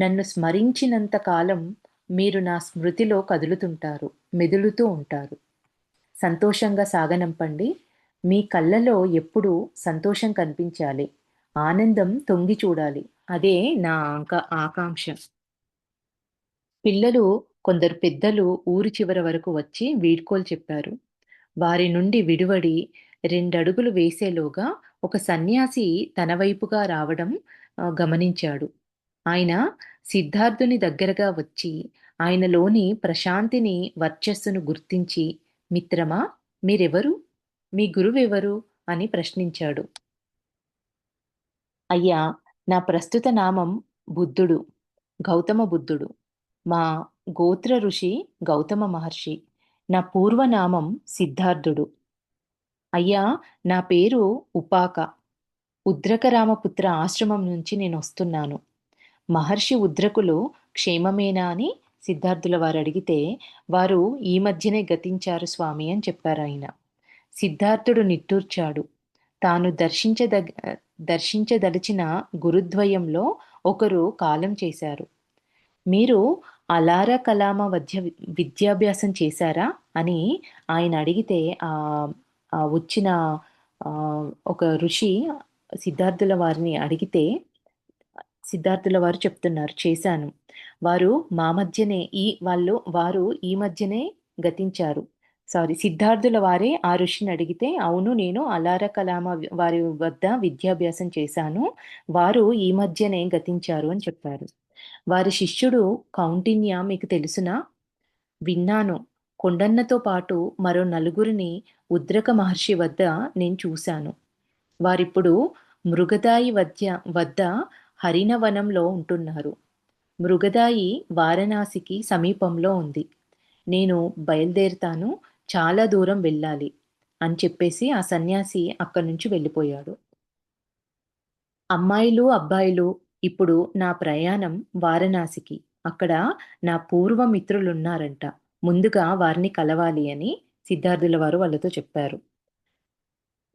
నన్ను స్మరించినంత కాలం మీరు నా స్మృతిలో కదులుతుంటారు, మెదులుతూ ఉంటారు. సంతోషంగా సాగనంపండి. మీ కళ్ళలో ఎప్పుడూ సంతోషం కనిపించాలి. ఆనందం తొంగి చూడాలి. అదే నా ఆకాంక్ష. పిల్లలు కొందరు పెద్దలు ఊరి చివర వరకు వచ్చి వీడ్కోలు చెప్పారు. వారి నుండి విడివడి 2 అడుగులు వేసేలోగా ఒక సన్యాసి తన వైపుగా రావడం గమనించాడు. ఆయన సిద్ధార్థుని దగ్గరగా వచ్చి ఆయనలోని ప్రశాంతిని, వర్చస్సును గుర్తించి, మిత్రమా, మీరెవరు? మీ గురువెవరు? అని ప్రశ్నించాడు. అయ్యా, నా ప్రస్తుత నామం బుద్ధుడు, గౌతమ బుద్ధుడు. మా గోత్ర ఋషి గౌతమ మహర్షి. నా పూర్వనామం సిద్ధార్థుడు. అయ్యా, నా పేరు ఉపాక. ఉద్రకరామపుత్ర ఆశ్రమం నుంచి నేనొస్తున్నాను. మహర్షి ఉద్రకులు క్షేమమేనా అని సిద్ధార్థుల వారు అడిగితే, వారు ఈ మధ్యనే గతించారు స్వామి అని చెప్పారాయన. సిద్ధార్థుడు నిట్టూర్చాడు. తాను దర్శించదలిచిన గురుద్వయంలో ఒకరు కాలం చేశారు. మీరు అలారా కలామ విద్యాభ్యాసం చేశారా అని ఆయన అడిగితే వచ్చిన ఒక ఋషి సిద్ధార్థుల వారిని అడిగితే సిద్ధార్థుల వారు చెప్తున్నారు, చేశాను. వారు మా మధ్యనే వారు ఈ మధ్యనే గతించారు. సిద్ధార్థుల వారే ఆ ఋషిని అడిగితే, అవును, నేను అలారా కలామ వారి వద్ద విద్యాభ్యాసం చేశాను. వారు ఈ మధ్యనే గతించారు అని చెప్పారు. వారి శిష్యుడు కౌండిన్య మీకు తెలుసునా? విన్నాను. కొండన్నతో పాటు మరో నలుగురిని ఉద్రక మహర్షి వద్ద నేను చూశాను. వారిప్పుడు మృగదాయి వద్ద హరిణవనంలో ఉంటున్నారు. మృగదాయి వారణాసికి సమీపంలో ఉంది. నేను బయలుదేరుతాను. చాలా దూరం వెళ్ళాలి అని చెప్పేసి ఆ సన్యాసి అక్కడి నుంచి వెళ్ళిపోయాడు. అమ్మాయిలు, అబ్బాయిలు ఇప్పుడు నా ప్రయాణం వారణాసికి. అక్కడ నా పూర్వ మిత్రులున్నారంట. ముందుగా వారిని కలవాలి అని సిద్ధార్థుల వారు వాళ్ళతో చెప్పారు.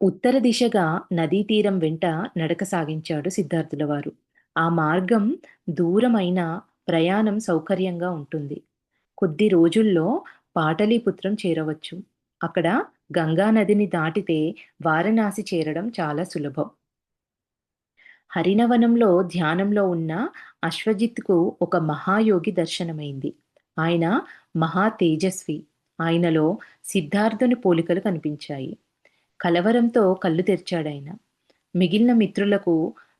ఉత్తర దిశగా నదీ తీరం వెంట నడక సాగించాడు సిద్ధార్థుల వారు. ఆ మార్గం దూరమైన ప్రయాణం సౌకర్యంగా ఉంటుంది. కొద్ది రోజుల్లో పాటలీపుత్రం చేరవచ్చు. అక్కడ గంగా నదిని దాటితే వారణాసి చేరడం చాలా సులభం. హరినవనంలో ధ్యానంలో ఉన్న అశ్వజిత్‌కు ఒక మహాయోగి దర్శనమైంది. ఆయన మహా తేజస్వి. ఆయనలో సిద్ధార్థుని పోలికలు కనిపించాయి. కలవరంతో కళ్ళు తెరిచాడాయన. మిగిలిన మిత్రులకు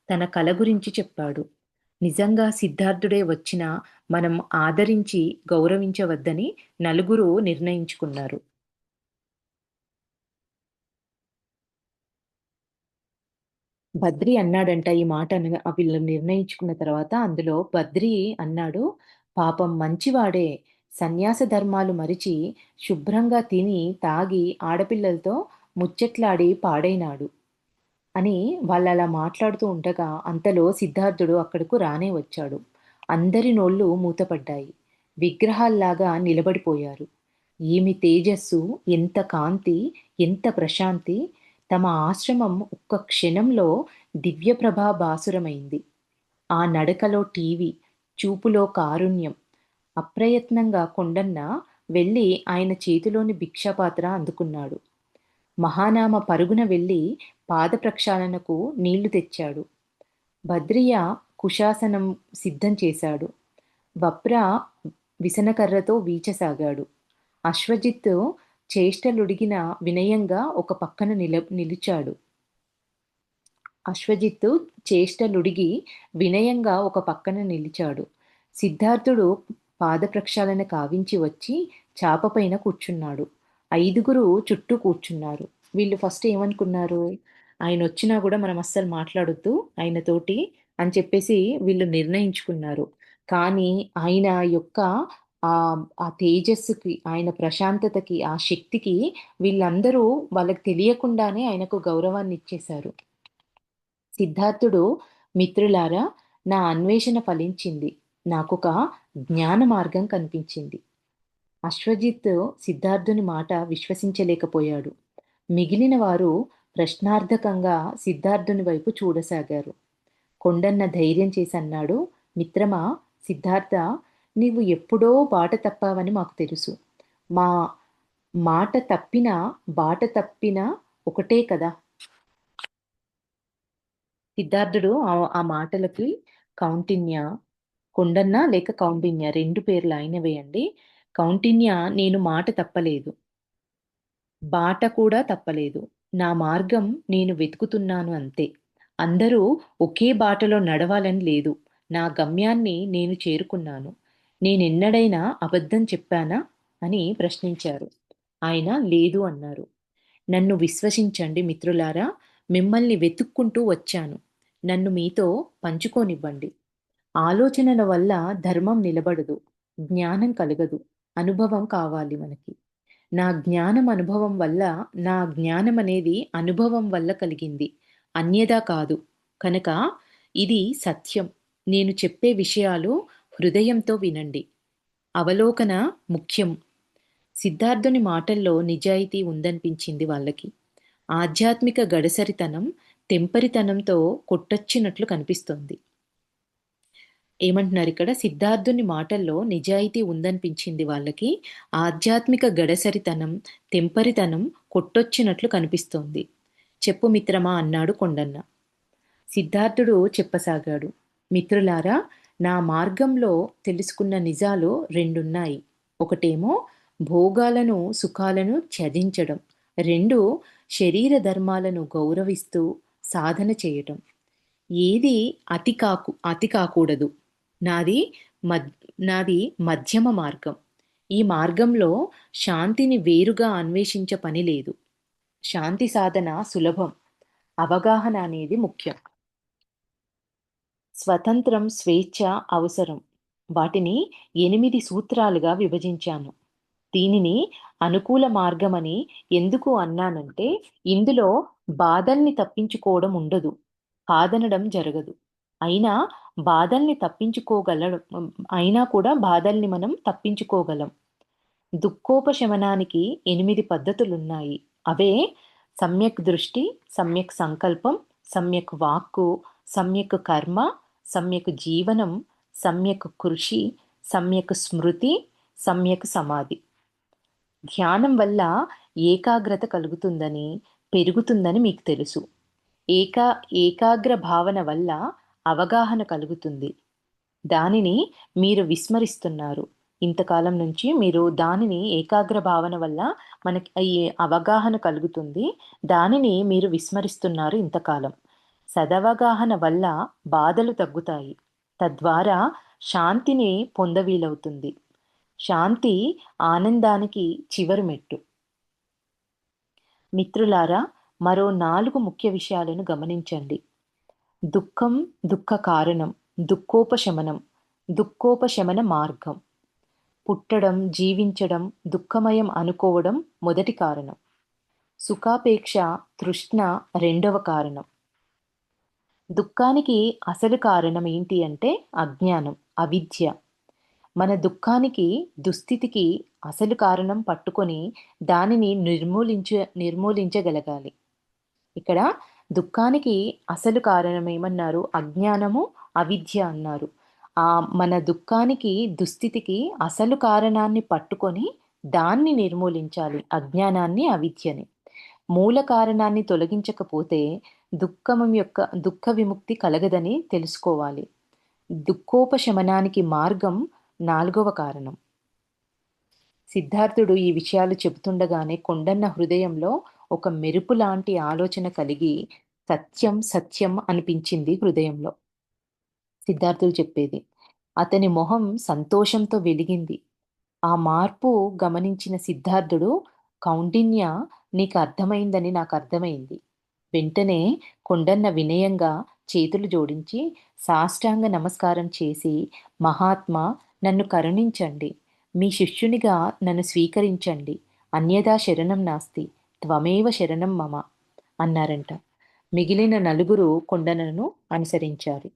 తన కల గురించి చెప్పాడు. నిజంగా సిద్ధార్థుడే వచ్చినా మనం ఆదరించి గౌరవించవద్దని నలుగురు నిర్ణయించుకున్నారు. బద్రి అన్నాడంట ఈ మాట అనగా వీళ్ళు నిర్ణయించుకున్న తర్వాత అందులో బద్రి అన్నాడు, "పాపం మంచివాడే. సన్యాస ధర్మాలు మరిచి శుభ్రంగా తిని, తాగి ఆడపిల్లలతో ముచ్చట్లాడి పాడైనాడు" అని వాళ్ళలా మాట్లాడుతూ ఉండగా అంతలో సిద్ధార్థుడు అక్కడకు రానే వచ్చాడు. అందరి నోళ్ళు మూతపడ్డాయి. విగ్రహాల్లాగా నిలబడిపోయారు. ఏమి తేజస్సు, ఎంత కాంతి, ఎంత ప్రశాంతి! తమ ఆశ్రమం ఒక్క క్షణంలో దివ్యప్రభా భాసురమైంది. ఆ నడకలో టీవీ, చూపులో కారుణ్యం. అప్రయత్నంగా కొండన్న వెళ్ళి ఆయన చేతిలోని భిక్షాపాత్ర అందుకున్నాడు. మహానామ పరుగున వెళ్ళి పాద ప్రక్షాళనకు నీళ్లు తెచ్చాడు. భద్రియ కుశాసనం సిద్ధం చేశాడు. వప్ర విసనకర్రతో వీచసాగాడు. అశ్వజిత్ చేష్టలుడిగిన వినయంగా ఒక పక్కన నిలిచాడు. అశ్వజిత్తు చేష్టలుడిగి వినయంగా ఒక పక్కన నిలిచాడు. సిద్ధార్థుడు పాదప్రక్షాళన కావించి వచ్చి చాపపైన కూర్చున్నాడు. ఐదుగురు చుట్టూ కూర్చున్నారు. వీళ్ళు ఫస్ట్ ఏమనుకున్నారు? ఆయనొచ్చినా గూడా మనం అస్సలు మాట్లాడొద్దు ఆయనతోటి అని చెప్పేసి వీళ్ళు నిర్ణయించుకున్నారు. కానీ ఆయన యొక్క ఆ తేజస్సుకి, ఆయన ప్రశాంతతకి, ఆ శక్తికి వీళ్ళందరూ వాళ్ళకి తెలియకుండానే ఆయనకు గౌరవాన్నిచ్చేశారు. సిద్ధార్థుడు, మిత్రులారా, నా అన్వేషణ ఫలించింది. నాకొక జ్ఞాన మార్గం కనిపించింది. అశ్వజిత్ సిద్ధార్థుని మాట విశ్వసించలేకపోయాడు. మిగిలిన వారు ప్రశ్నార్థకంగా సిద్ధార్థుని వైపు చూడసాగారు. కొండన్న ధైర్యం చేసి అన్నాడు, మిత్రమా సిద్ధార్థ, నీవు ఎప్పుడో బాట తప్పావని మాకు తెలుసు. మా మాట తప్పినా, బాట తప్పినా ఒకటే కదా! సిద్ధార్థుడు ఆ మాటలకి కౌండిన్య, కొండన్న లేక కౌండిన్య 2 పేర్లు ఆయనవే అండి. కౌండిన్య నేను మాట తప్పలేదు. బాట కూడా తప్పలేదు. నా మార్గం నేను వెతుకుతున్నాను అంతే. అందరూ ఒకే బాటలో నడవాలని లేదు. నా గమ్యాన్ని నేను చేరుకున్నాను. నేనెన్నడైనా అబద్ధం చెప్పానా? అని ప్రశ్నించారు. ఆయన లేదు అన్నారు. నన్ను విశ్వసించండి మిత్రులారా, మిమ్మల్ని వెతుక్కుంటూ వచ్చాను. నన్ను మీతో పంచుకోనివ్వండి. ఆలోచనల వల్ల ధర్మం నిలబడదు. జ్ఞానం కలగదు. అనుభవం కావాలి మనకి. నా జ్ఞానం అనేది అనుభవం వల్ల కలిగింది. అన్యదా కాదు. కనుక ఇది సత్యం. నేను చెప్పే విషయాలు హృదయంతో వినండి. అవలోకన ముఖ్యం. సిద్ధార్థుని మాటల్లో నిజాయితీ ఉందనిపించింది వాళ్ళకి. ఆధ్యాత్మిక గడసరితనం తెంపరితనంతో కొట్టొచ్చినట్లు కనిపిస్తోంది. ఏమంటున్నారిక్కడ? సిద్ధార్థుని మాటల్లో నిజాయితీ ఉందనిపించింది వాళ్ళకి. ఆధ్యాత్మిక గడసరితనం, తెంపరితనం కొట్టొచ్చినట్లు కనిపిస్తోంది. చెప్పు మిత్రమా అన్నాడు కొండన్న. సిద్ధార్థుడు చెప్పసాగాడు. మిత్రులారా, నా మార్గంలో తెలుసుకున్న నిజాలు రెండున్నాయి. ఒకటేమో భోగాలను, సుఖాలను త్యజించడం. 2 శరీర ధర్మాలను గౌరవిస్తూ సాధన చేయటం. ఏది అతి కాకూడదు. నాది మద్ నాది మధ్యమ మార్గం. ఈ మార్గంలో శాంతిని వేరుగా అన్వేషించ పని లేదు. శాంతి సాధన సులభం. అవగాహన అనేది ముఖ్యం. స్వతంత్రం, స్వేచ్ఛ అవసరం. వాటిని 8 సూత్రాలుగా విభజించాను. దీనిని అనుకూల మార్గమని ఎందుకు అన్నానంటే, ఇందులో బాధల్ని తప్పించుకోవడం ఉండదు. కాదనడం జరగదు. అయినా బాధల్ని తప్పించుకోగలడం అయినా కూడా బాధల్ని మనం తప్పించుకోగలం. దుఃఖోపశమనానికి 8 పద్ధతులున్నాయి. అవే సమ్యక్ దృష్టి, సమ్యక్ సంకల్పం, సమ్యక్ వాక్కు, సమ్యక్ కర్మ, సమ్యక్ జీవనం, సమ్యక్ కృషి, సమ్యక్ స్మృతి, సమ్యక్ సమాధి. ధ్యానం వల్ల ఏకాగ్రత కలుగుతుందని, పెరుగుతుందని మీకు తెలుసు. ఏకా ఏకాగ్ర భావన వల్ల అవగాహన కలుగుతుంది. దానిని మీరు విస్మరిస్తున్నారు. ఇంతకాలం నుంచి మీరు దానిని ఏకాగ్ర భావన వల్ల మనకి ఈ అవగాహన కలుగుతుంది. దానిని మీరు విస్మరిస్తున్నారు ఇంతకాలం. సదవగాహన వల్ల బాధలు తగ్గుతాయి. తద్వారా శాంతిని పొందవీలవుతుంది. శాంతి ఆనందానికి చివరి మెట్టు. మిత్రులారా, మరో 4 ముఖ్య విషయాలను గమనించండి. దుఃఖం, దుఃఖ కారణం, దుఃఖోపశమనం, దుఃఖోపశమన మార్గం. పుట్టడం, జీవించడం, దుఃఖమయం అనుకోవడం మొదటి కారణం. సుఖాపేక్ష, తృష్ణ రెండవ కారణం. దుఃఖానికి అసలు కారణం ఏంటి అంటే అజ్ఞానం, అవిద్య. మన దుఃఖానికి, దుస్థితికి అసలు కారణం పట్టుకొని దానిని నిర్మూలించగలగాలి. ఇక్కడ దుఃఖానికి అసలు కారణం ఏమన్నారు? అజ్ఞానము, అవిద్య అన్నారు. మన దుఃఖానికి, దుస్థితికి అసలు కారణాన్ని పట్టుకొని దాన్ని నిర్మూలించాలి, అజ్ఞానాన్ని, అవిద్యని. మూల కారణాన్ని తొలగించకపోతే దుఃఖ విముక్తి కలగదని తెలుసుకోవాలి. దుఃఖోపశమనానికి మార్గం 4వ కారణం. సిద్ధార్థుడు ఈ విషయాలు చెబుతుండగానే కొండన్న హృదయంలో ఒక మెరుపు లాంటి ఆలోచన కలిగి సత్యం సత్యం అనిపించింది హృదయంలో. సిద్ధార్థుడు చెప్పేది. అతని మొహం సంతోషంతో వెలిగింది. ఆ మార్పు గమనించిన సిద్ధార్థుడు, కౌండిన్య, నీకు అర్థమైందని నాకు అర్థమైంది. వెంటనే కొండన్న వినయంగా చేతులు జోడించి సాష్టాంగ నమస్కారం చేసి, మహాత్మా, నన్ను కరుణించండి. మీ శిష్యునిగా నన్ను స్వీకరించండి. అన్యదా శరణం నాస్తి, త్వమేవ శరణం మమ అన్నారంట. మిగిలిన నలుగురు కొండనను అనుసరించారు.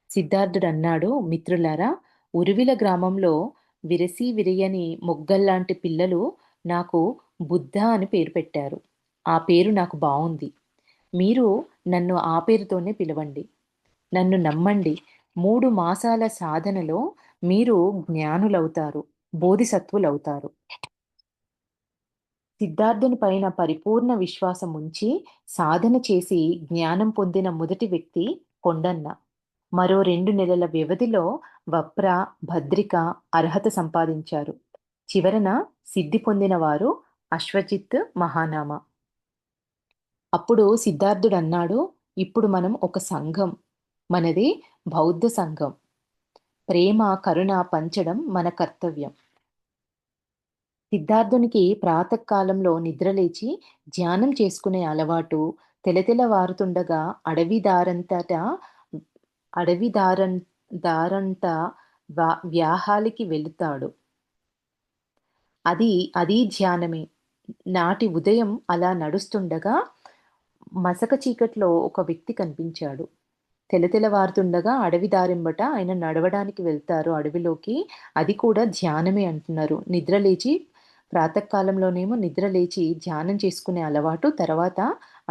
సిద్ధార్థుడు అన్నాడు, మిత్రులారా, ఉరువిల గ్రామంలో విరసి విరియని మొగ్గల్లాంటి పిల్లలు నాకు బుద్ధ అని పేరు పెట్టారు. ఆ పేరు నాకు బావుంది. మీరు నన్ను ఆ పేరుతోనే పిలవండి. నన్ను నమ్మండి. 3 మాసాల సాధనలో మీరు జ్ఞానులవుతారు, బోధిసత్వులవుతారు. సిద్ధార్థుని పైన పరిపూర్ణ విశ్వాసం ఉంచి సాధన చేసి జ్ఞానం పొందిన మొదటి వ్యక్తి కొండన్న. మరో 2 నెలల వ్యవధిలో వప్ర, భద్రిక అర్హత సంపాదించారు. చివరన సిద్ధి పొందిన వారు అశ్వజిత్, మహానామ. అప్పుడు సిద్ధార్థుడు అన్నాడు, ఇప్పుడు మనం ఒక సంఘం. మనది బౌద్ధ సంఘం. ప్రేమ, కరుణ పంచడం మన కర్తవ్యం. సిద్ధార్థునికి ప్రాతకాలంలో నిద్రలేచి ధ్యానం చేసుకునే అలవాటు. తెలతెలవారుతుండగా అడవి దారంట వ్యాహాలికి వెళుతాడు. అది ధ్యానమే. నాటి ఉదయం అలా నడుస్తుండగా మసక చీకట్లో ఒక వ్యక్తి కనిపించాడు. తెలతెలవారుతుండగా అడవి దారింబట ఆయన నడవడానికి వెళ్తారు అడవిలోకి. అది కూడా ధ్యానమే అంటున్నారు. ప్రాతకాలంలోనేమో నిద్రలేచి ధ్యానం చేసుకునే అలవాటు. తర్వాత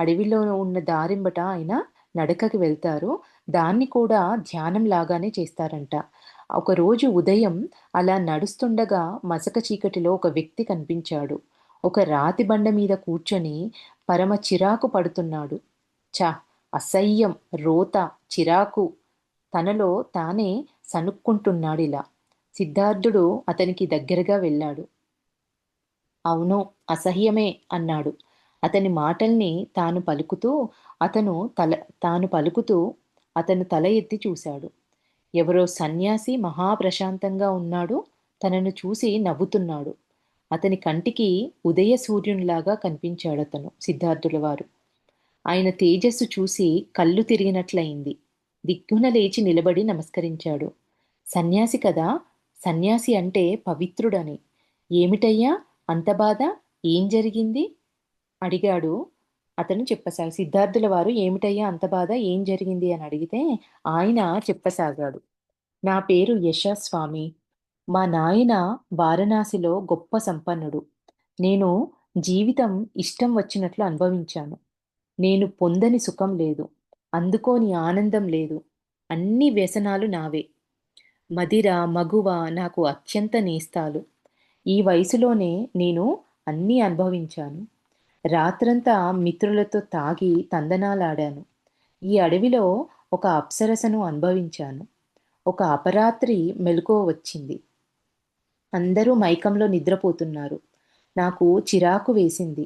అడవిలో ఉన్న దారింబట ఆయన నడకకి వెళ్తారు. దాన్ని కూడా ధ్యానం లాగానే చేస్తారంట. ఒకరోజు ఉదయం అలా నడుస్తుండగా మసక చీకటిలో ఒక వ్యక్తి కనిపించాడు. ఒక రాతి బండ మీద కూర్చొని పరమ చిరాకు పడుతున్నాడు. ఛ! అసహ్యం, రోత, చిరాకు తనలో తానే సనుక్కుంటున్నాడిలా. సిద్ధార్థుడు అతనికి దగ్గరగా వెళ్ళాడు. అవును, అసహ్యమే అన్నాడు. అతని మాటల్ని తాను పలుకుతూ అతను తల ఎత్తి చూశాడు. ఎవరో సన్యాసి మహాప్రశాంతంగా ఉన్నాడు. తనను చూసి నవ్వుతున్నాడు. అతని కంటికి ఉదయ సూర్యునిలాగా కనిపించాడతను, సిద్ధార్థుల వారు. ఆయన తేజస్సు చూసి కళ్ళు తిరిగినట్లయింది. దిగ్గున లేచి నిలబడి నమస్కరించాడు. సన్యాసి కదా, సన్యాసి అంటే పవిత్రుడని. ఏమిటయ్యా అంత బాధ, ఏం జరిగింది అడిగాడు అతను చెప్పసాగాడు. సిద్ధార్థుల వారు ఏమిటయ్యా అంత బాధ? ఏం జరిగింది అని అడిగితే ఆయన చెప్పసాగాడు. నా పేరు యశస్వామి. మా నాయన వారణాసిలో గొప్ప సంపన్నుడు. నేను జీవితం ఇష్టం వచ్చినట్లు అనుభవించాను. నేను పొందని సుఖం లేదు. అందుకోని ఆనందం లేదు. అన్ని వ్యసనాలు నావే. మదిర, మగువ నాకు అత్యంత నేస్తాలు. ఈ వయసులోనే నేను అన్నీ అనుభవించాను. రాత్రంతా మిత్రులతో తాగి తందనాలాడాను. ఈ అడవిలో ఒక అప్సరసను అనుభవించాను. ఒక అపరాత్రి మెలకువ వచ్చింది. అందరూ మైకంలో నిద్రపోతున్నారు. నాకు చిరాకు వేసింది.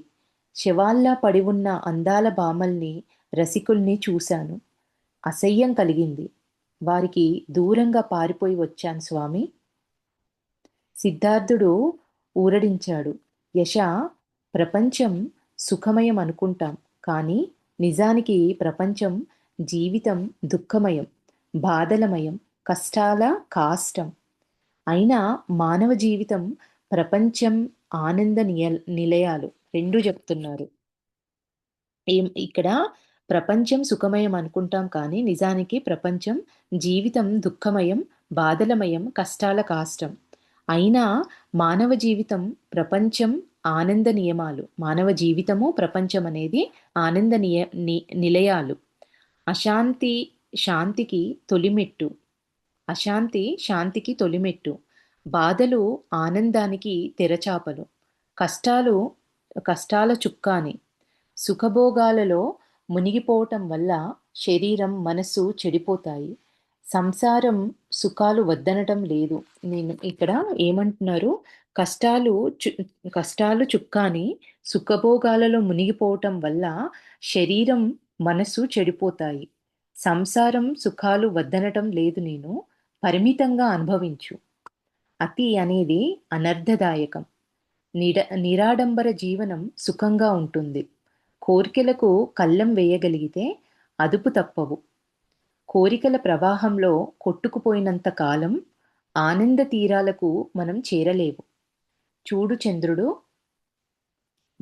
శవాల్లా పడి ఉన్న అందాల భామల్ని, రసికుల్ని చూశాను. అసహ్యం కలిగింది. వారికి దూరంగా పారిపోయి వచ్చాను స్వామి. సిద్ధార్థుడు ఊరడించాడు. యశా, ప్రపంచం సుఖమయం అనుకుంటాం. కానీ నిజానికి ప్రపంచం జీవితం దుఃఖమయం, బాధలమయం, కష్టాల కాష్టం. అయినా మానవ జీవితం, ప్రపంచం ఆనంద నిలయాలు రెండు చెప్తున్నారు. ఇక్కడ ప్రపంచం సుఖమయం అనుకుంటాం కానీ నిజానికి ప్రపంచం జీవితం దుఃఖమయం, బాధలమయం, కష్టాల కాష్టం. అయినా మానవ జీవితం, ప్రపంచం ఆనంద నియమాలు. మానవ జీవితము, ప్రపంచం అనేది ఆనంద నిలయాలు. అశాంతి శాంతికి తొలిమెట్టు. అశాంతి శాంతికి తొలిమెట్టు. బాధలు ఆనందానికి తెరచాపలు. కష్టాలు కష్టాల చుక్కాని. సుఖభోగాలలో మునిగిపోవటం వల్ల శరీరం, మనస్సు చెడిపోతాయి. సంసారం సుఖాలు వద్దనటం లేదు. నేను ఇక్కడ ఏమంటున్నారు? కష్టాలు చు కష్టాలు చుక్కాని, సుఖభోగాలలో మునిగిపోవటం వల్ల శరీరం, మనస్సు చెడిపోతాయి. సంసారం సుఖాలు వద్దనటం లేదు నేను. పరిమితంగా అనుభవించు. అతి అనేది అనర్థదాయకం. నిరాడంబర జీవనం సుఖంగా ఉంటుంది. కోరికలకు కళ్ళెం వేయగలిగితే అదుపు తప్పవు. కోరికల ప్రవాహంలో కొట్టుకుపోయినంత కాలం ఆనంద తీరాలకు మనం చేరలేవు. చూడు చంద్రుడు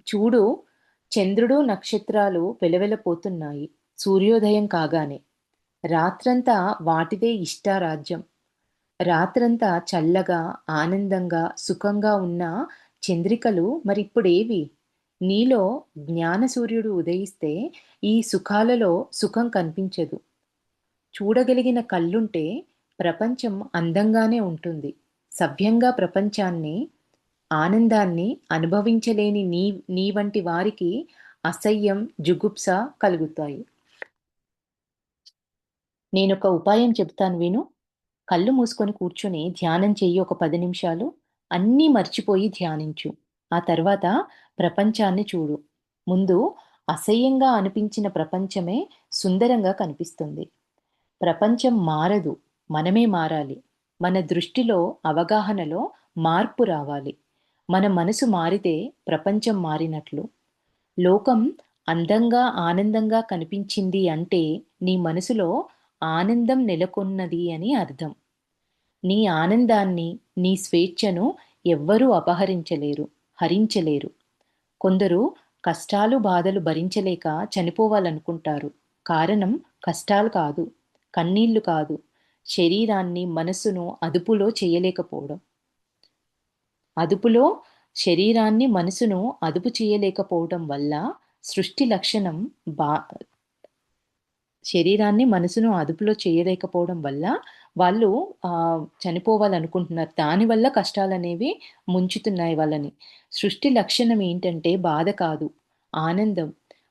చూడు చంద్రుడు నక్షత్రాలు వెలవెలపోతున్నాయి సూర్యోదయం కాగానే. రాత్రంతా వాటిదే ఇష్టారాజ్యం. రాత్రంతా చల్లగా, ఆనందంగా, సుఖంగా ఉన్న చంద్రికలు మరిప్పుడేవి? నీలో జ్ఞాన సూర్యుడు ఉదయిస్తే ఈ సుఖాలలో సుఖం కనిపించదు. చూడగలిగిన కళ్ళుంటే ప్రపంచం అందంగానే ఉంటుంది. సభ్యంగా ప్రపంచాన్ని, ఆనందాన్ని అనుభవించలేని నీ వంటి వారికి అసహ్యం, జుగుప్స కలుగుతాయి. నేనొక ఉపాయం చెబుతాను విను. కళ్ళు మూసుకొని కూర్చొని ధ్యానం చెయ్యి ఒక 10 నిమిషాలు. అన్నీ మర్చిపోయి ధ్యానించు. ఆ తర్వాత ప్రపంచాన్ని చూడు. ముందు అసహ్యంగా అనిపించిన ప్రపంచమే సుందరంగా కనిపిస్తుంది. ప్రపంచం మారదు. మనమే మారాలి. మన దృష్టిలో, అవగాహనలో మార్పు రావాలి. మన మనసు మారితే ప్రపంచం మారినట్లు. లోకం అందంగా, ఆనందంగా కనిపించింది అంటే నీ మనసులో ఆనందం నెలకొన్నది అని అర్థం. నీ ఆనందాన్ని, నీ స్వేచ్ఛను ఎవ్వరూ అపహరించలేరు, హరించలేరు. కొందరు కష్టాలు, బాధలు భరించలేక చనిపోవాలనుకుంటారు. కారణం కష్టాలు కాదు, కన్నీళ్లు కాదు, శరీరాన్ని, మనస్సును అదుపులో చేయలేకపోవడం. అదుపులో శరీరాన్ని, మనసును అదుపు చేయలేకపోవడం వల్ల సృష్టి లక్షణం బా శరీరాన్ని, మనసును అదుపులో చేయలేకపోవడం వల్ల వాళ్ళు చనిపోవాలనుకుంటున్నారు. దానివల్ల కష్టాలనేవి ముంచుతున్నాయి వాళ్ళని. సృష్టి లక్షణం ఏంటంటే బాధ కాదు, ఆనందం.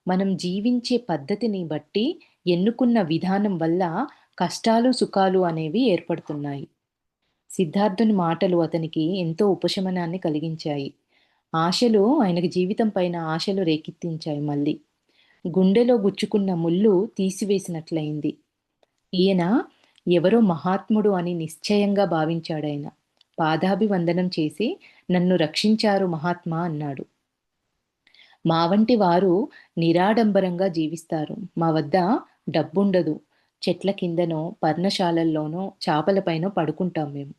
మనం జీవించే పద్ధతిని బట్టి, ఎన్నుకున్న విధానం వల్ల కష్టాలు, సుఖాలు అనేవి ఏర్పడుతున్నాయి. సిద్ధార్థుని మాటలు అతనికి ఎంతో ఉపశమనాన్ని కలిగించాయి. ఆయనకి జీవితం పైన ఆశలు రేకెత్తించాయి మళ్ళీ. గుండెలో గుచ్చుకున్న ముల్లు తీసివేసినట్లయింది. ఈయన ఎవరో మహాత్ముడు అని నిశ్చయంగా భావించాడాయన. పాదాభివందనం చేసి, నన్ను రక్షించారు మహాత్మా అన్నాడు. మా వంటి వారు నిరాడంబరంగా జీవిస్తారు. మా వద్ద డబ్బుండదు. చెట్ల కిందనో, పర్ణశాలల్లోనో, చాపలపైనో పడుకుంటాం మేము.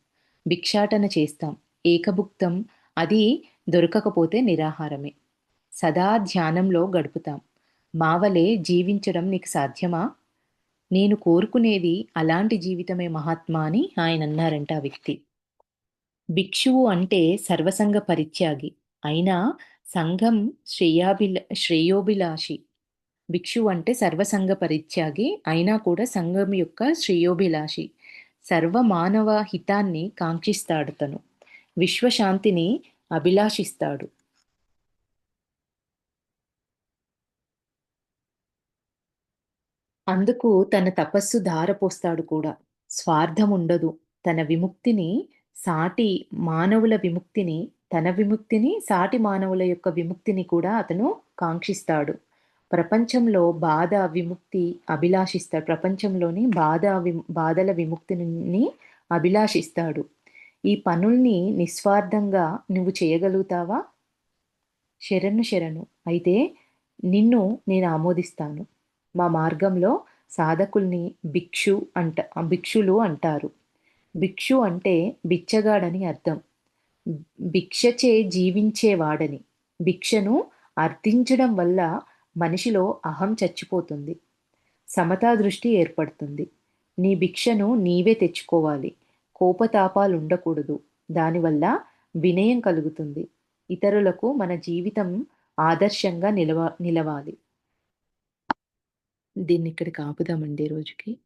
భిక్షాటన చేస్తాం. ఏకభుక్తం. అది దొరకకపోతే నిరాహారమే. సదా ధ్యానంలో గడుపుతాం. మావలే జీవించడం నీకు సాధ్యమా? నేను కోరుకునేది అలాంటి జీవితమే మహాత్మా అని ఆయనన్నారంట ఆ వ్యక్తి. భిక్షువు అంటే సర్వసంగ పరిత్యాగి. అయినా సంఘం శ్రేయోభిలాషి. భిక్షువు అంటే సర్వసంగ పరిత్యాగి. అయినా కూడా సంఘం యొక్క శ్రేయోభిలాషి. సర్వ మానవ హితాన్ని కాంక్షిస్తాడు తను. విశ్వశాంతిని అభిలాషిస్తాడు. అందుకు తన తపస్సు ధారపోస్తాడు కూడా. స్వార్థముండదు. తన విముక్తిని సాటి మానవుల విముక్తిని, తన విముక్తిని, సాటి మానవుల యొక్క విముక్తిని కూడా అతను కాంక్షిస్తాడు. ప్రపంచంలో బాధ, విముక్తి అభిలాషిస్తాడు. ప్రపంచంలోని బాధల విముక్తిని అభిలాషిస్తాడు. ఈ పనుల్ని నిస్వార్థంగా నువ్వు చేయగలుగుతావా? శరణు శరణు. అయితే నిన్ను నేను ఆమోదిస్తాను. మా మార్గంలో సాధకుల్ని భిక్షులు అంటారు. భిక్షు అంటే బిచ్చగాడని అర్థం. భిక్షచే జీవించేవాడని. భిక్షను అర్థించడం వల్ల మనిషిలో అహం చచ్చిపోతుంది. సమతా దృష్టి ఏర్పడుతుంది. నీ భిక్షను నీవే తెచ్చుకోవాలి. కోపతాపాలుండకూడదు. దానివల్ల వినయం కలుగుతుంది. ఇతరులకు మన జీవితం ఆదర్శంగా నిలవాలి. దీన్నిక్కడికి ఆపుదామండి ఈ రోజుకి.